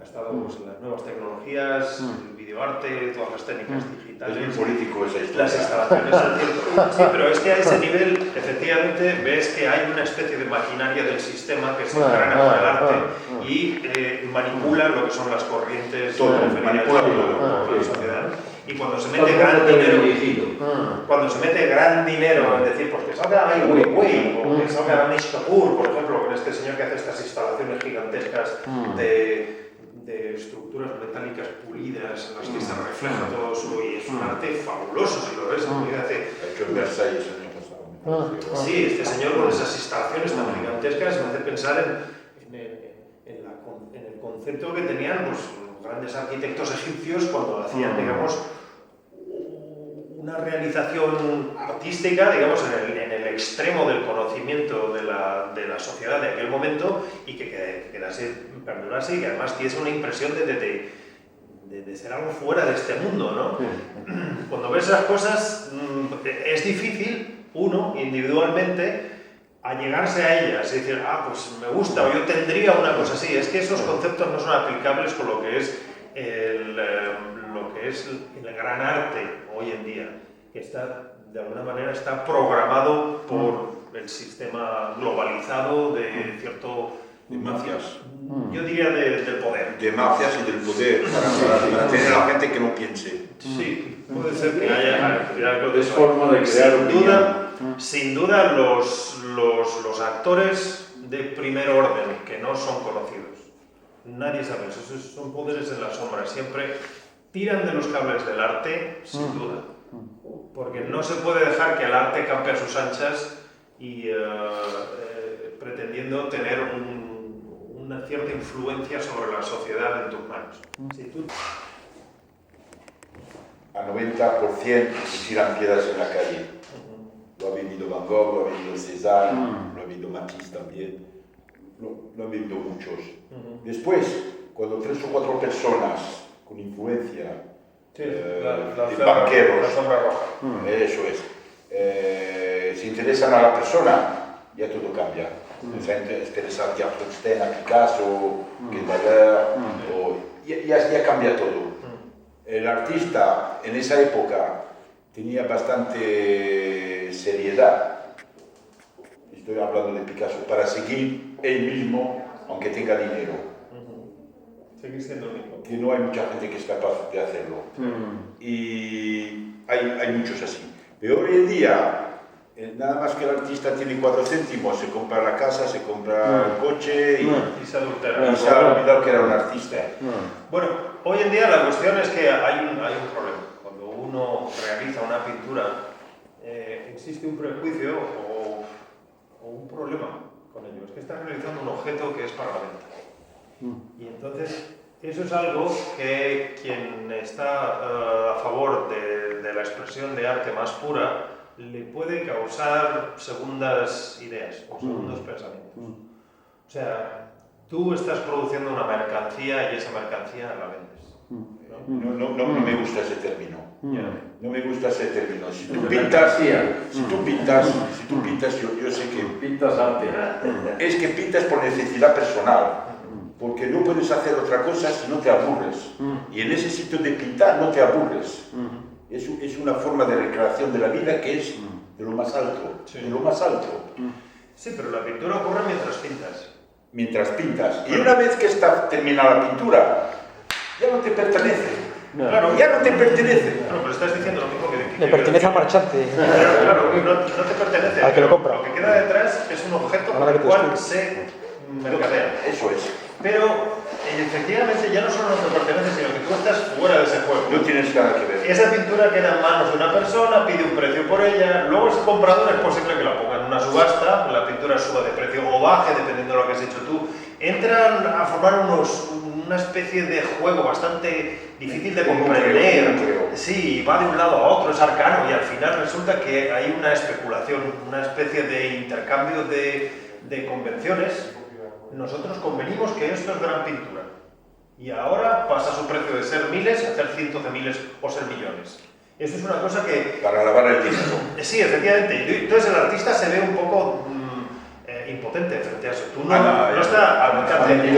Ha estado pues, las nuevas tecnologías, el videoarte, todas las técnicas digitales. Es muy político esa historia. Las instalaciones, es cierto. Sí, pero es que a ese nivel, efectivamente, ves que hay una especie de maquinaria del sistema que se encarga con el arte y manipula lo que son las corrientes Todo, referidas manipula a todo. la sociedad. Y cuando se mete gran dinero, cuando se mete gran dinero en decir, pues que salga Ai Weiwei o que salga Anish Kapoor, por ejemplo, con este señor que hace estas instalaciones gigantescas de estructuras metálicas pulidas en las que se refleja todo eso y es un arte fabuloso si lo ves. Ha hecho en Versalles el año pasado. Sí, este señor con esas instalaciones tan gigantescas me hace pensar en el concepto que tenían pues, los grandes arquitectos egipcios cuando hacían, digamos, una realización artística, digamos, en el extremo del conocimiento de la sociedad de aquel momento y que perdurase y que además diese una impresión de ser algo fuera de este mundo, ¿no? Cuando ves esas cosas es difícil, uno, individualmente, allegarse a ellas y decir, pues me gusta o yo tendría una cosa así. Es que esos conceptos no son aplicables con lo que es el gran arte hoy en día, que de alguna manera está programado por el sistema globalizado de cierto... De mafias. Yo diría del poder. De mafias y del poder, para tener a la gente que no piense. Sí, puede ser que haya algo de Es eso. forma de crear Sin duda los actores de primer orden que no son conocidos. Nadie sabe eso, esos son poderes en la sombra, siempre tiran de los cables del arte, sin duda. Porque no se puede dejar que el arte campe a sus anchas y pretendiendo tener una cierta influencia sobre la sociedad en tus manos. Si tú... A 90% se tiran piedras en la calle. Lo ha vivido Van Gogh, lo ha vivido Cézanne, lo ha vivido Matisse también, lo han vivido muchos. Después, cuando 3 o 4 personas con influencia, de banqueros, la sombra roja. eso es, se interesan a la persona, ya todo cambia. Se interesa a Frankenstein, a Picasso, ya cambia todo. El artista en esa época tenía bastante seriedad, estoy hablando de Picasso, para seguir él mismo, aunque tenga dinero. Seguir siendo el mismo. Que no hay mucha gente que es capaz de hacerlo. Y hay muchos así. Pero hoy en día, nada más que el artista tiene 4 céntimos, se compra la casa, se compra el coche y se adultera. Y se ha olvidado que era un artista. Bueno, hoy en día la cuestión es que hay un problema. Cuando uno realiza una pintura, existe un prejuicio o un problema con ello. Es que está realizando un objeto que es para la venta. Y entonces, eso es algo que quien está a favor de la expresión de arte más pura le puede causar segundas ideas o segundos pensamientos. O sea, tú estás produciendo una mercancía y esa mercancía la vendes. No me gusta ese término. No me gusta ese término. Si tú pintas, yo sé que... Pintas arte. Es que pintas por necesidad personal. Porque no puedes hacer otra cosa si no te aburres. Y en ese sitio de pintar no te aburres. Es una forma de recreación de la vida que es de lo más alto. Sí. De lo más alto. Sí, pero la pintura ocurre mientras pintas. Mientras pintas. Y una vez que está terminada la pintura, ya no te pertenece. Claro, ya no te pertenece. Claro, pero estás diciendo lo mismo que... Le pertenece al marchante. Claro, no te pertenece. Al que lo compra. Lo que queda detrás es un objeto Ahora con el que te cual explico. se mercadean. Eso es. Pero efectivamente ya no solo no te pertenece, sino que tú estás fuera de ese juego. No tienes nada que ver. Esa pintura queda en manos de una persona, pide un precio por ella, luego ese comprador es posible que la ponga en una subasta, la pintura suba de precio o baje, dependiendo de lo que has hecho tú. Entran a formar una especie de juego bastante difícil de comprender. Sí, va de un lado a otro, es arcano, y al final resulta que hay una especulación, una especie de intercambio de convenciones. Nosotros convenimos que esto es gran pintura. Y ahora pasa su precio de ser miles a ser cientos de miles o ser millones. Eso es una cosa que... Para lavar el dinero. Sí, efectivamente. Entonces el artista se ve un poco impotente frente a eso. Tú no está al alcance. A mí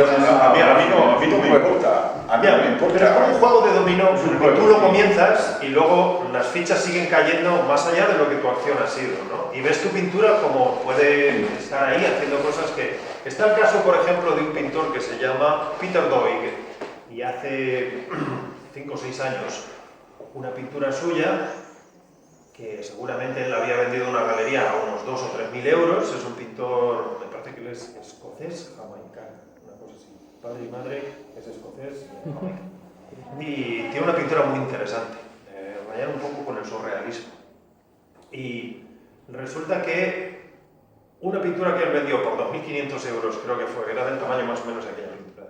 no me importa. A mí no me importa. Pero es como un juego de dominó que tú lo comienzas y luego las fichas siguen cayendo más allá de lo que tu acción ha sido, ¿no? Y ves tu pintura como puede estar ahí haciendo cosas que... Está el caso, por ejemplo, de un pintor que se llama Peter Doig, y hace 5 o 6 años una pintura suya que seguramente él había vendido en una galería a unos 2 o 3 mil euros. Es un pintor, me parece que él es escocés, jamaicano, una cosa así. Padre y madre es escocés y tiene una pintura muy interesante, rayar un poco con el surrealismo. Y resulta que una pintura que él vendió por 2.500 euros, creo que fue, era del tamaño más o menos de aquella pintura,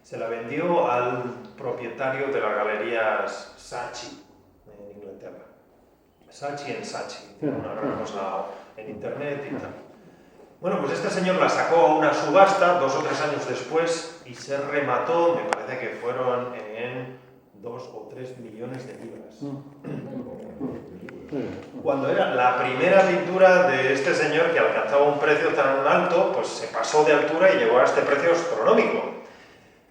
se la vendió al propietario de las galerías Saatchi en Inglaterra. Saatchi en Saatchi, tiene una gran cosa en internet y tal. Bueno, pues este señor la sacó a una subasta 2 o 3 años después y se remató, me parece que fueron en 2 o 3 millones de libras. Cuando era la primera pintura de este señor que alcanzaba un precio tan alto, pues se pasó de altura y llegó a este precio astronómico.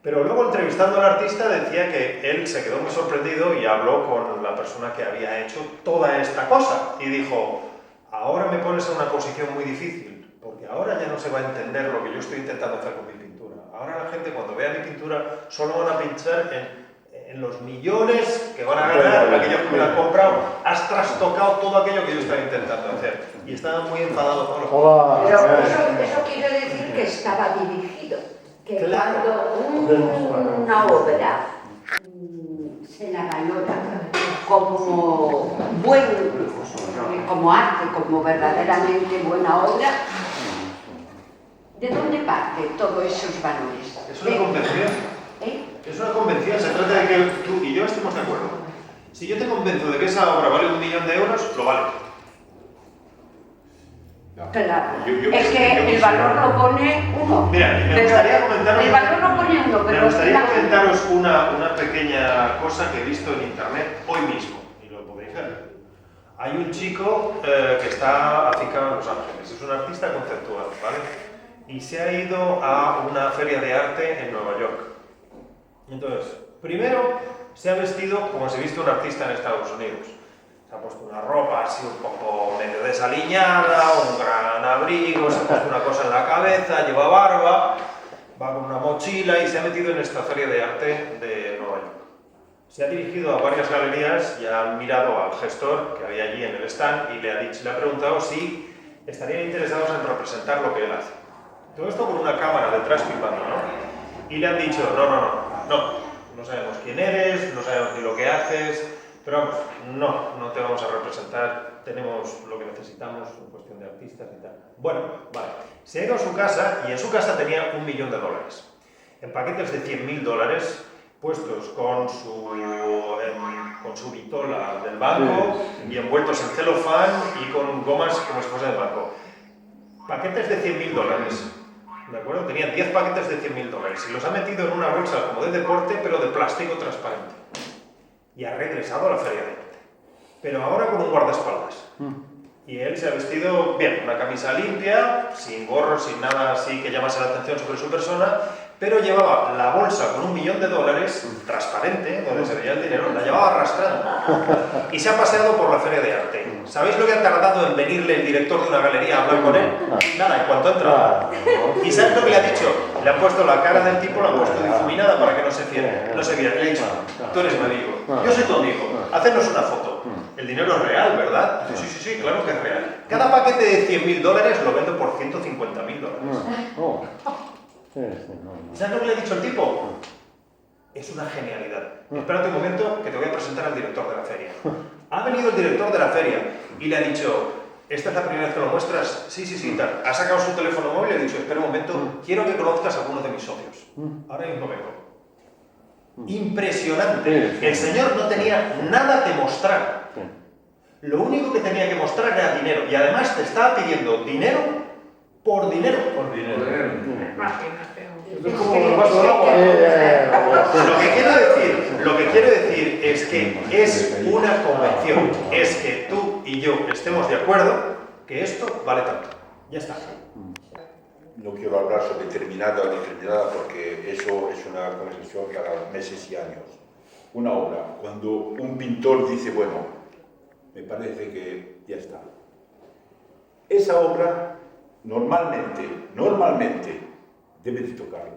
Pero luego, entrevistando al artista, decía que él se quedó muy sorprendido y habló con la persona que había hecho toda esta cosa. Y dijo, ahora me pones en una posición muy difícil, porque ahora ya no se va a entender lo que yo estoy intentando hacer con mi pintura. Ahora la gente, cuando vea mi pintura, solo van a pensar en los millones que van a ganar aquellos que me la han comprado. Has trastocado todo aquello que yo estaba intentando hacer. Y estaba muy enfadado con los... Pero eso quiere decir que estaba dirigido. Que cuando una obra se la valora como como arte, como verdaderamente buena obra, ¿de dónde parte todos esos valores? Es una convención. Es una convención, se trata de que tú y yo estemos de acuerdo. Si yo te convenzo de que esa obra vale 1 millón de euros, lo vale. Claro, es que el valor lo pone uno. Mira, me gustaría comentaros... El valor lo pone uno, pero... Me gustaría comentaros una pequeña cosa que he visto en internet hoy mismo, y lo podéis ver. Hay un chico que está afincado en Los Ángeles, es un artista conceptual, ¿vale? Y se ha ido a una feria de arte en Nueva York. Entonces, primero se ha vestido como se viste un artista en Estados Unidos. Se ha puesto una ropa así un poco medio desaliñada, un gran abrigo, se ha puesto una cosa en la cabeza, lleva barba, va con una mochila y se ha metido en esta feria de arte de Nueva York. Se ha dirigido a varias galerías y ha mirado al gestor que había allí en el stand y le ha preguntado si estarían interesados en representar lo que él hace. Todo esto con una cámara detrás filmando, ¿no? Y le han dicho, no sabemos quién eres, no sabemos ni lo que haces, pero vamos, no te vamos a representar, tenemos lo que necesitamos en cuestión de artistas y tal. Bueno, vale. Se ha ido a su casa y en su casa tenía $1 millón. En paquetes de $100.000 puestos con su vitola del banco y envueltos en celofán y con gomas como si fuese del banco. Paquetes de $100.000. ¿De acuerdo? Tenía 10 paquetes de $100.000 y los ha metido en una bolsa como de deporte, pero de plástico transparente. Y ha regresado a la feria de arte. Pero ahora con un guardaespaldas. Y él se ha vestido bien, una camisa limpia, sin gorro, sin nada así que llamase la atención sobre su persona, pero llevaba la bolsa con $1 millón transparente, donde se veía el dinero, la llevaba arrastrando. Y se ha paseado por la feria de arte. ¿Sabéis lo que ha tardado en venirle el director de una galería a hablar con él? Nada, en cuanto entra. ¿Y sabes lo que le ha dicho? Le han puesto la cara del tipo, la han puesto difuminada para que no se viera. No se viera. Le ha dicho, tú eres mi amigo, yo soy tu amigo, hacernos una foto. El dinero es real, ¿verdad? Sí, claro que es real. Cada paquete de $100.000 lo vendo por $150.000. ¿Sabes lo que le ha dicho el tipo? Es una genialidad. Espérate un momento que te voy a presentar al director de la feria. Ha venido el director de la feria y le ha dicho, ¿esta es la primera vez que lo muestras? Sí, sí, sí, tal. Ha sacado su teléfono móvil y le ha dicho, espera un momento, quiero que conozcas a alguno de mis socios. Ahora mismo vengo. Impresionante. El señor no tenía nada que mostrar. Lo único que tenía que mostrar era dinero. Y además te estaba pidiendo dinero por dinero. Por dinero. Es como el vaso de agua. Lo que quiero decir es que es una convención. Es que tú y yo estemos de acuerdo que esto vale tanto. Ya está. No quiero hablar sobre determinada o determinada porque eso es una conversación para meses y años. Una obra, cuando un pintor dice, bueno, me parece que ya está. Esa obra normalmente debe de tocar.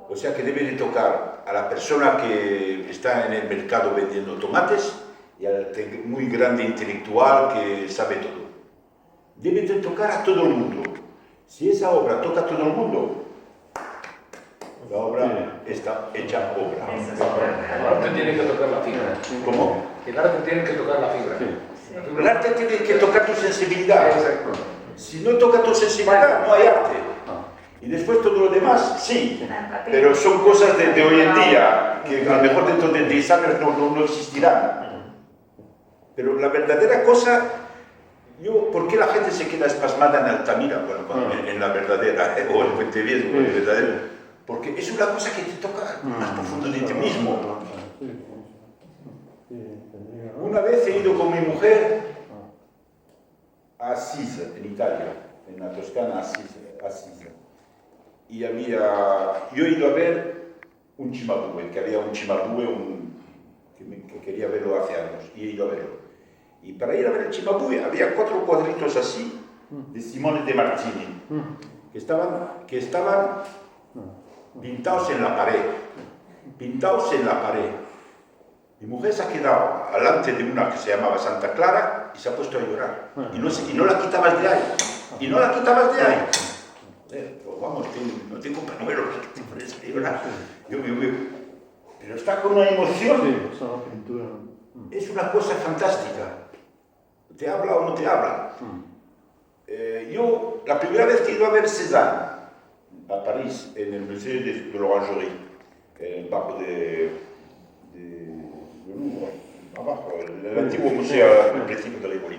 O sea que debe de tocar a la persona que está en el mercado vendiendo tomates y al muy grande intelectual que sabe todo. Debe de tocar a todo el mundo. Si esa obra toca a todo el mundo, la obra está hecha obra. El arte tiene que tocar la fibra. ¿Cómo? El arte tiene que tocar la fibra. El arte tiene que tocar tu sensibilidad. Exacto. Si no toca tu sensibilidad, no hay arte. Y después todo lo demás, sí. Pero son cosas de hoy en día, que a lo mejor dentro de 10 años no existirán. Pero la verdadera cosa, ¿por qué la gente se queda espasmada en Altamira, en la verdadera, o en Puente Viejo, en el verdadero? Porque es una cosa que te toca más profundo de ti mismo. Una vez he ido con mi mujer a Assise, en Italia, en la Toscana, Assise. Y yo he ido a ver un Cimabue, que había un Cimabue que quería verlo hace años, y he ido a verlo. Y para ir a ver el Cimabue había 4 cuadritos así, de Simone de Martini, que estaban pintados en la pared. Mi mujer se ha quedado delante de una que se llamaba Santa Clara y se ha puesto a llorar. Y no la quitabas de ahí. Vamos, no tengo pañuelo que te pones a llorar. Pero está con una emoción. Es una cosa fantástica. ¿Te habla o no te habla? Yo, la primera vez que he ido a ver Cézanne, a París, en el Museo de l'Orangerie, en el barco de Louvre, abajo, el antiguo museo del principio de la Rivoli.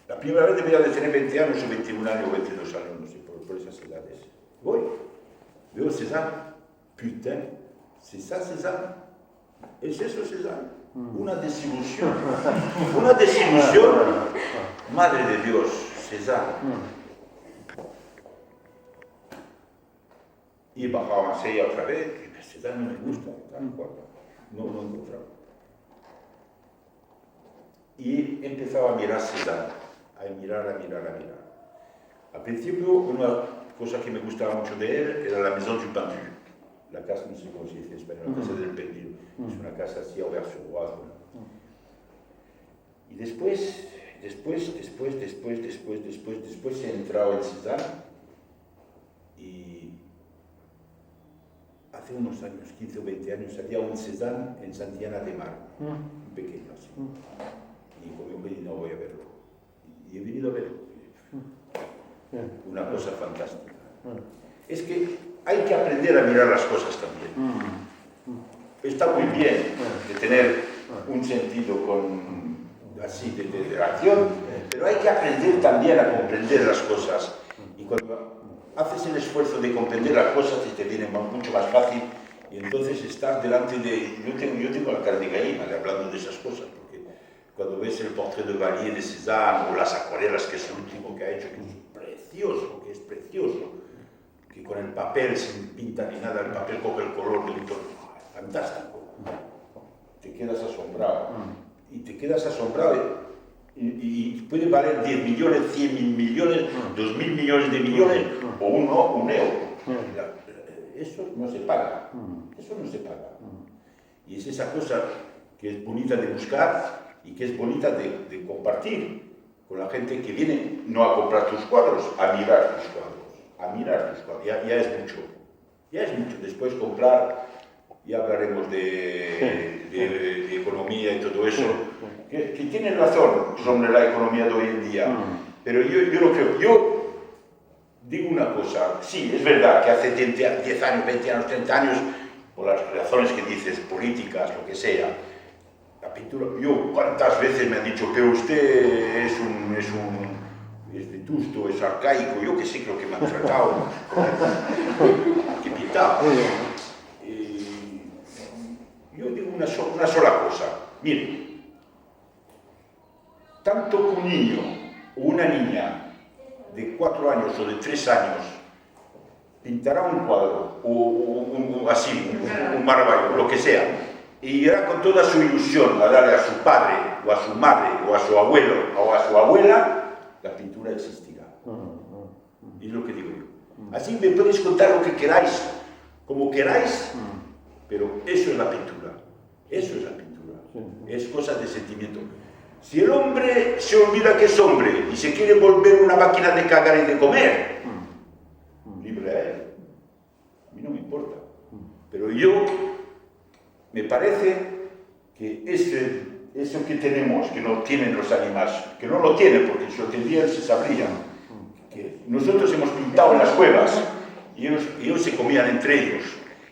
La primera vez debería de tener 20 años o 21 años o 22 años, no sé, por esas edades. Voy, veo Cézanne, putain, c'est ça Cézanne? ¿Es eso Cézanne? Una desilusión, madre de Dios, Cézanne. Y bajaba a Sella otra vez, y Cézanne no me gusta, no lo encontraba. Y empezaba a mirar Cézanne, a mirar. Al principio, una cosa que me gustaba mucho de él era la Maison du Pendu. La casa, no sé cómo se dice en español, la casa del pendido. Es una casa así a Auvers-sur-Oise. Y después he entrado en Cézanne y hace unos años, 15 o 20 años, había un Cézanne en Santillana de Mar, un pequeño así. Y como me dije, no voy a verlo. Y he venido a verlo. Una cosa fantástica. Es que hay que aprender a mirar las cosas también. Está muy bien de tener un sentido así de acción, pero hay que aprender también a comprender las cosas. Y cuando haces el esfuerzo de comprender las cosas, te viene mucho más fácil. Y entonces estás delante de... Yo tengo la cara de gallina hablando de esas cosas, porque cuando ves el portrait de Vallier de Cézanne o las acuarelas, que es el último que ha hecho, que es precioso, que con el papel sin pinta ni nada, el papel coge el color de un tono fantástico. Te quedas asombrado. Y puede valer 10 millones, 100.000 millones, 2.000 millones de millones o un euro. Eso no se paga. Y es esa cosa que es bonita de buscar y que es bonita de compartir con la gente que viene no a comprar tus cuadros, a mirar tus cuadros. a mirar los cuadros. Ya es mucho. Ya es mucho. Después comprar, ya hablaremos de economía y todo eso, que tienen razón sobre la economía de hoy en día. Pero yo no creo. Yo digo una cosa. Sí, es verdad que hace 10 años, 20 años, 30 años, por las razones que dices, políticas, lo que sea, la pintura, yo cuántas veces me han dicho que usted es vetusto, es arcaico, yo que sé, creo que me han tratado que pintaba. Yo digo una sola cosa, mire, tanto que un niño o una niña de 4 años o de 3 años pintará un cuadro o así, un marballo, lo que sea, y irá con toda su ilusión a darle a su padre o a su madre o a su abuelo o a su abuela, la pintura existirá. Es lo que digo yo. Así me podéis contar lo que queráis, como queráis, pero eso es la pintura. Eso es la pintura. Es cosa de sentimiento. Si el hombre se olvida que es hombre y se quiere volver una máquina de cagar y de comer, libre a él. A mí no me importa. Pero yo, me parece que eso que tenemos, que no tienen los animales, que no lo tienen porque si lo tendrían se sabrían, que nosotros hemos pintado en las cuevas y ellos se comían entre ellos.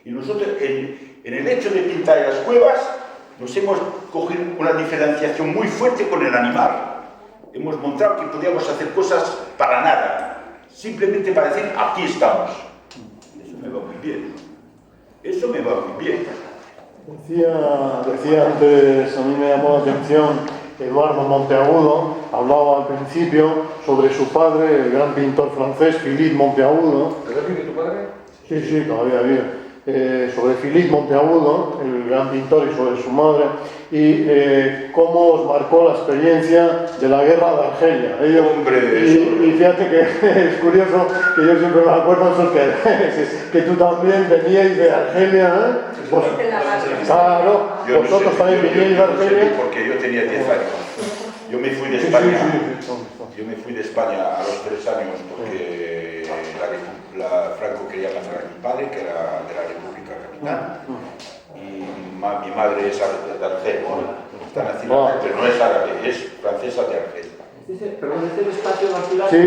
Y nosotros, en el hecho de pintar en las cuevas, nos hemos cogido una diferenciación muy fuerte con el animal. Hemos mostrado que podíamos hacer cosas para nada, simplemente para decir, aquí estamos. Eso me va muy bien. Eso me va muy bien. Decía antes, a mí me llamó la atención, Eduardo Monteagudo hablaba al principio sobre su padre, el gran pintor francés Philippe Monteagudo. ¿Verdad que tu padre? Sí, todavía vive. Sobre Philippe Monteagudo, el gran pintor, y sobre su madre, y cómo os marcó la experiencia de la guerra de Argelia. Y fíjate que es curioso que yo siempre me acuerdo que tú también veníais de Argelia, ¿eh? Pues, claro, vosotros también veníais de Argelia. Porque yo tenía 10 años. Yo me fui de España. Yo me fui de España a los 3 años porque Franco quería matar a mi padre, que era de la República Capital. Y mi madre es de Argelia. Está nacida, pero no es árabe, es francesa de Argelia. ¿Perdón, es el espacio natural? Sí.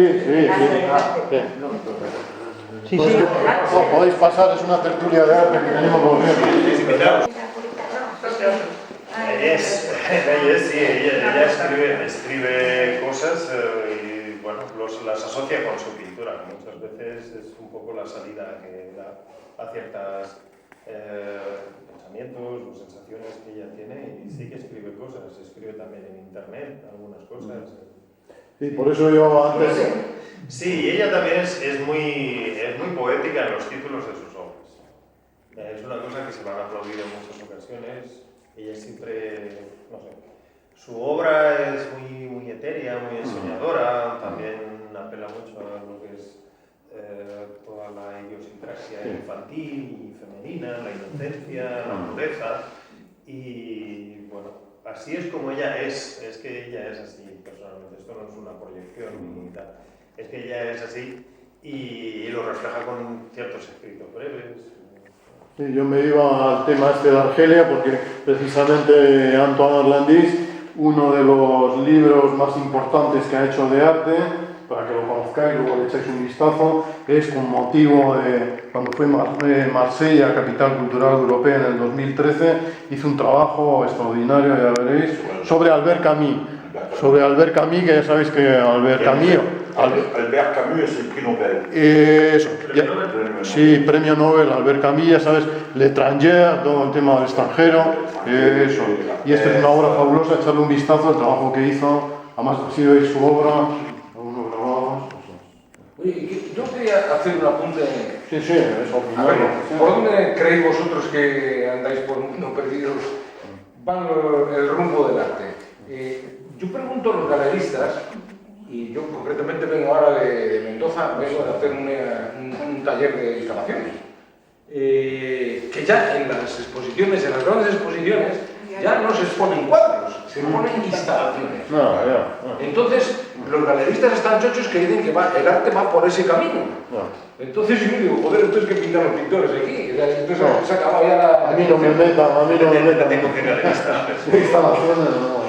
Podéis pasar, es una tertulia de arte que tenemos los días. Ella escribe cosas y bueno, las asocia con su pintura. Muchas veces es un poco la salida que da a ciertos pensamientos o sensaciones que ella tiene, y sí que escribe cosas, escribe también en internet algunas cosas. Sí, por eso yo antes... Sí, ella también es muy poética en los títulos de sus obras. Es una cosa que se van a aplaudir en muchas ocasiones. Ella siempre, no sé, su obra es muy etérea, muy ensoñadora, también apela mucho a lo que es toda la idiosincrasia infantil y femenina, la inocencia, la pureza, y bueno, así es como ella es que ella es así personalmente, esto no es una proyección ni tal, es que ella es así y lo refleja con ciertos escritos breves. Sí, yo me iba al tema este de Argelia porque precisamente Antoine Arlandis, uno de los libros más importantes que ha hecho de arte, para que lo conozcáis, luego le echáis un vistazo, es con motivo de cuando fue Marsella, capital cultural europea en el 2013, hizo un trabajo extraordinario, ya veréis, sobre Albert Camus. Sobre Albert Camus, que ya sabéis que Albert Camus es el prix Nobel. Eso, sí, premio Nobel, Albert Camus, ya sabes, L'Étranger, todo el tema del extranjero, eso. Y esta es una obra fabulosa, echarle un vistazo al trabajo que hizo, además si veis su obra, algunos grabados. Oye, yo quería hacer un apunte. Sí, eso. A ver, ¿por dónde creéis vosotros que andáis por un mundo perdidos? Van el rumbo del arte. Yo pregunto a los galeristas, y yo concretamente vengo ahora de Mendoza, vengo de hacer un taller de instalaciones, que ya en las exposiciones, en las grandes exposiciones, ya no se exponen cuadros, se ponen instalaciones. No, ya. Entonces, los galeristas están chochos que dicen que el arte va por ese camino. Entonces yo digo, joder, entonces que pintan los pintores aquí. Entonces se ha acabado ya la... A mí no me metan, Tengo que galerista. Instalaciones, no.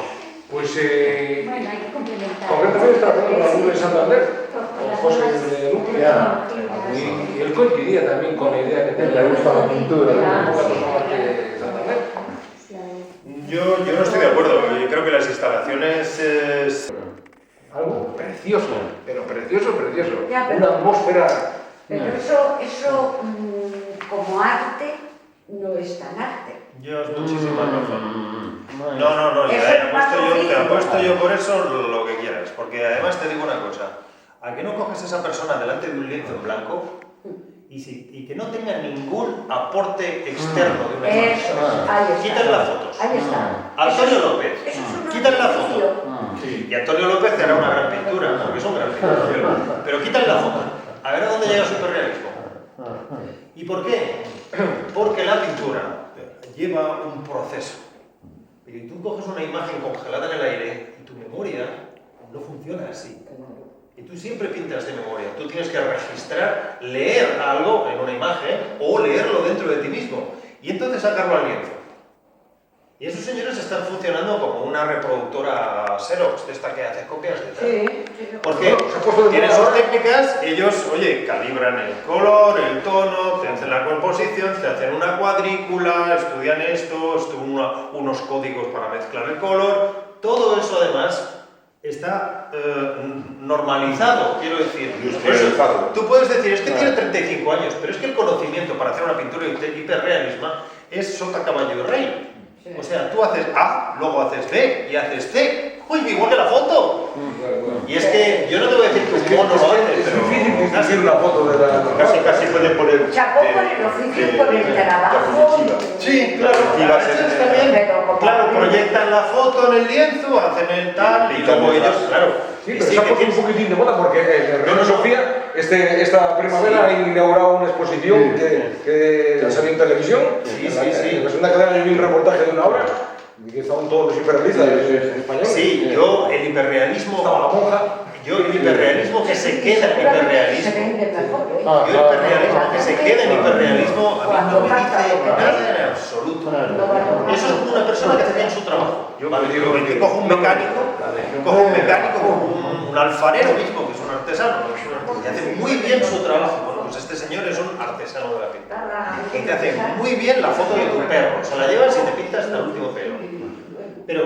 Pues, Bueno, hay que complementar. concretamente está hablando con Raúl de Santander, con José de Luque, Ya. y él coincidía también con la idea que tenía. Le gusta la pintura. De Santander. Yo no estoy de acuerdo. Yo creo que las instalaciones es... Algo precioso, pero precioso, precioso. Ya, pero- Una atmósfera... Pero eso como arte no es tan arte. Yo es muchísima razón. No, Eso ya, es más te oficio. apuesto yo por eso lo que quieras. Porque además te digo una cosa. ¿A que no coges a esa persona delante de un lienzo en blanco y que no tenga ningún aporte externo de una imagen? Eso, ahí está. Quitan las fotos. Ahí está. Antonio López, Eso es un quitan la oficio. foto. Y Antonio López te hará una gran pintura, porque es un gran pintor. Pero quitan la foto. A ver a dónde llega el superrealismo. ¿Y por qué? Porque la pintura lleva un proceso. Y tú coges una imagen congelada en el aire y tu memoria no funciona así. Y tú siempre pintas de memoria. Tú tienes que registrar, leer algo en una imagen o leerlo dentro de ti mismo. Y entonces sacarlo al lienzo. Y esos señores están funcionando como una reproductora Xerox, de esta que hace copias de tal. Sí. Porque Se ha puesto de tienen moda sus ahora. técnicas, ellos, oye, calibran el color, el tono, te hacen la composición, te hacen una cuadrícula, estudian esto, unos códigos para mezclar el color. Todo eso además está normalizado, quiero decir. Industrializado. Tú puedes decir, es que tiene 35 años, pero es que el conocimiento para hacer una pintura hiperrealismo es sota, caballo y rey. O sea, tú haces A, luego haces B y haces C. ¡Uy, igual que la foto! Y es que yo no te voy a decir que un mono lo hace, Es pero difícil distinguir una foto de la... Casi puede poner... Chapó por el oficio, por el trabajo. sí, claro, Y las- eso está bien. Pero como- Claro, proyectan la foto en el lienzo, hacen el tal, y luego ellos, claro. Sí, y pero sí se ha que puesto un tienes- poquitín de moda porque el Reino Sofía esta primavera ha inaugurado una exposición que salió en televisión. Sí, en sí. la segunda cadena yo vi un reportaje de una hora y que estaban todos los hiperrealistas españoles. Sí, yo el hiperrealismo, Estaba la monja. yo el hiperrealismo que se queda en Se hiperrealismo. vende mejor, ¿eh? Yo el hiperrealismo que se queda en hiperrealismo a mí no Cuando me pasa dice lo que nada ves. en absoluto. No valora. Eso es como una persona que hace bien su trabajo. Yo Vale, digo yo que- cojo un mecánico, como un alfarero mismo, que es un artesano, que hace muy bien su trabajo. Bueno, pues este señor es un artesano de la pintura. Y te hace muy bien la foto de tu perro. Se la llevas y te pintas hasta el último pelo. Pero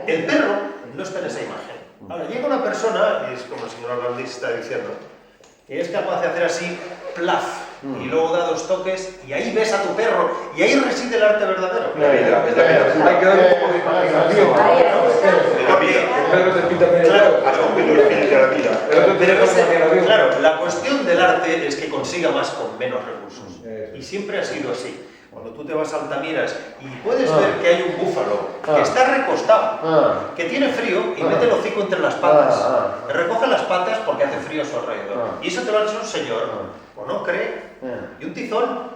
el perro no está en esa imagen. Ahora, llega una persona, y es como el señor Arnaldi está diciendo, que es capaz de hacer así, plaf, y luego da dos toques, y ahí ves a tu perro, y ahí reside el arte verdadero. Hay que darle un poco de imaginación. Ahí está. Porque, El perro te pinta medio claro, claro. Cogiendo el espíritu de la vida. El otro tiene pero más imaginación. claro, la cuestión del arte es que consiga más con menos recursos. Y siempre ha sido así. Cuando tú te vas a Altamiras y puedes ver que hay un búfalo que está recostado, que tiene frío y mete el hocico entre las patas. Recoge las patas porque hace frío a su alrededor. Y eso te lo ha hecho un señor con ocre y un tizón.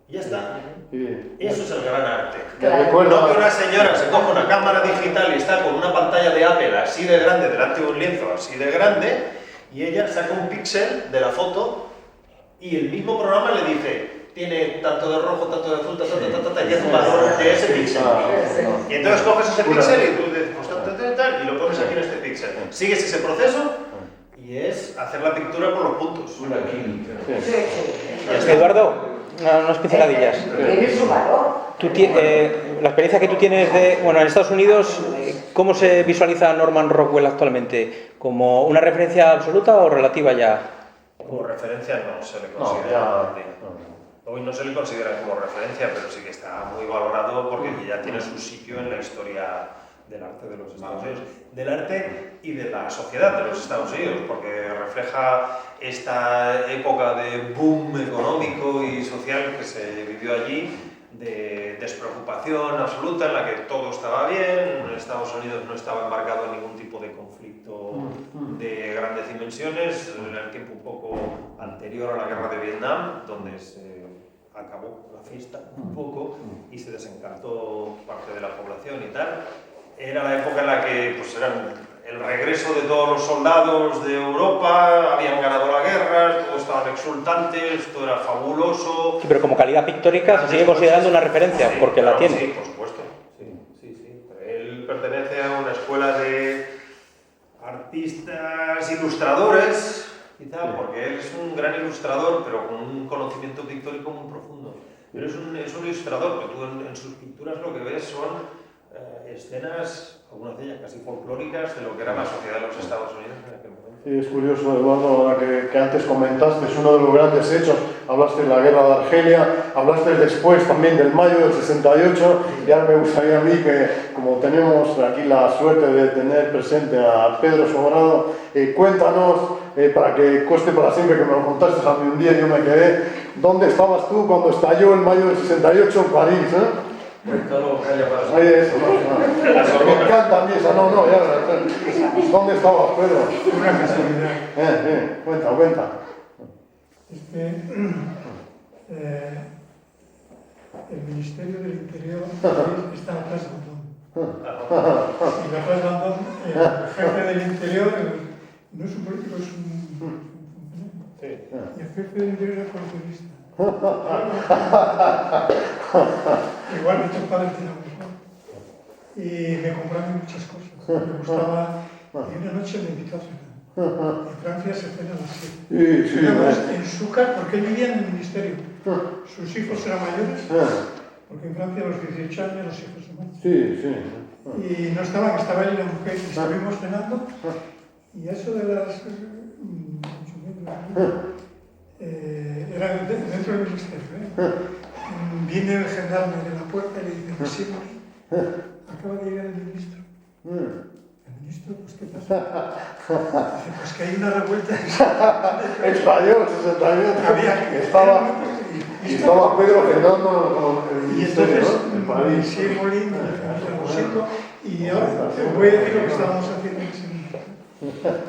Y ya está. Eso es el gran arte. Claro. No que una señora se coge una cámara digital y está con una pantalla de Apple así de grande delante de un lienzo así de grande y ella saca un píxel de la foto y el mismo programa le dice tiene tanto de rojo, tanto de azul, y hace un valor de ese píxel. Y entonces coges ese píxel y tú dices, pues tal, y lo pones aquí en este píxel. Sigues ese proceso y es hacer la pintura por los puntos. Una química. Sí, sí. Eduardo, unas pinceladillas. Tiene su valor. La experiencia que tú tienes en Estados Unidos, ¿cómo se visualiza Norman Rockwell actualmente? ¿Como una referencia absoluta o relativa ya? Como referencia no se le considera. Hoy no se le considera como referencia, pero sí que está muy valorado porque ya tiene su sitio en la historia del arte de los Estados Unidos, del arte y de la sociedad de los Estados Unidos, porque refleja esta época de boom económico y social que se vivió allí, de despreocupación absoluta en la que todo estaba bien, Estados Unidos no estaba embarcado en ningún tipo de conflicto de grandes dimensiones, era el tiempo un poco anterior a la guerra de Vietnam, donde se acabó la fiesta un poco y se desencantó parte de la población y tal. Era la época en la que pues, eran el regreso de todos los soldados de Europa, habían ganado la guerra, todos estaban exultantes, todo era fabuloso. Sí, pero como calidad pictórica se sigue considerando una referencia, Sí, porque claro, la tiene. Sí, por supuesto. Sí. Él pertenece a una escuela de artistas ilustradores, quizá, porque él es un gran ilustrador, pero con un conocimiento pictórico muy profundo. Pero es un ilustrador, que tú en sus pinturas lo que ves son escenas, algunas de ellas casi folclóricas, de lo que era la sociedad de los Estados Unidos en aquel momento. Sí, es curioso, Eduardo, ahora que antes comentaste, es uno de los grandes hechos, hablaste de la guerra de Argelia, hablaste después también del mayo del 68, y ahora me gustaría a mí que, como tenemos aquí la suerte de tener presente a Pedro Sobrado, cuéntanos, para que cueste para siempre, que me lo contaste a mí un día y yo me quedé, ¿dónde estabas tú cuando estalló el mayo del 68 en París? Ahí es, me encanta a mí esa, ¿dónde estabas, Pedro? Una casualidad. Cuenta. El Ministerio del Interior está en Place Vendôme. Y la Place Vendôme, el jefe del Interior, no es un político, es un funcionario. Y el jefe del Interior era coleccionista. Igual mis padres tenían mejor. Y me compraron muchas cosas. Me gustaba. Y una noche me invitó a cenar. En Francia se cena a las 7. Cenamos en su casa, porque él vivía en el ministerio. Sus hijos eran mayores, porque en Francia a los 18 años los hijos se marchan. Y no estaban, estaba él y la mujer, y estuvimos cenando. Y eso de las 8 era dentro del ministerio. Viene el gendarme de la puerta y le dice: sí, acaba de llegar el ministro. ¿El ministro? Pues ¿qué pasa? Dice: pues que hay una revuelta. Estalló, 68. Estaba Pedro Fernando con el ministerio, ¿no? En París. Sí, Molín, y ahora voy a decir lo que estábamos haciendo en ese momento.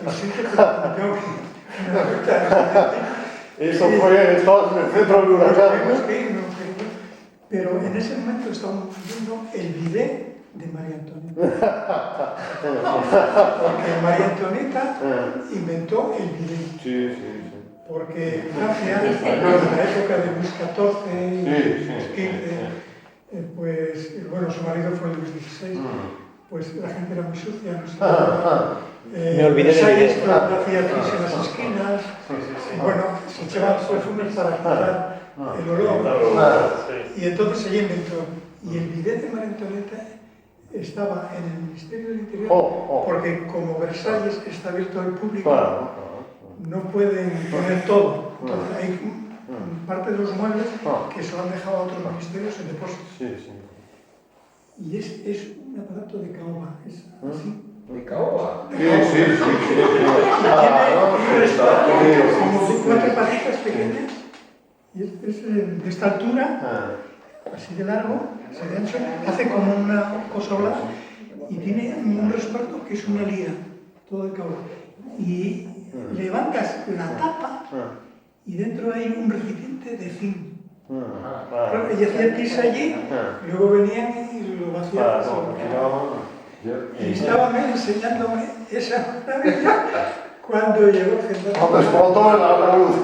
Lo siento, pero tengo que una revuelta. Eso fue, estabas en el centro del huracán, ¿no? Pero en ese momento estábamos viendo el bidet de María Antonieta. Porque María Antonieta inventó el bidet. Porque Francia, en la época de Luis XIV, Luis XV, pues, bueno, su marido fue Luis XVI, pues la gente era muy sucia, no sé. Me olvidé del bidet. Hacía tris en las esquinas, bueno, se echaban perfumes para quitar el olor. Y entonces ella inventó. Y el bidet de María Antonieta estaba en el Ministerio del Interior, porque como Versalles está abierto al público, no pueden poner todo. Entonces hay parte de los muebles que se lo han dejado a otros ministerios en depósitos. Y es un aparato de caoba, es así. ¿De caoba? Tiene como 4 patitas pequeñas, y es de esta altura, así de largo, así de ancho, hace como una cosa oblada, y tiene un respaldo que es una lira, todo de caoba. Y levantas la tapa y dentro hay un recipiente de zinc. Claro, ella hacía pis allí, luego venían y lo vaciaban. Y estaban enseñándome esa maravilla cuando llegó el gendarme. Cuando explotó la luz.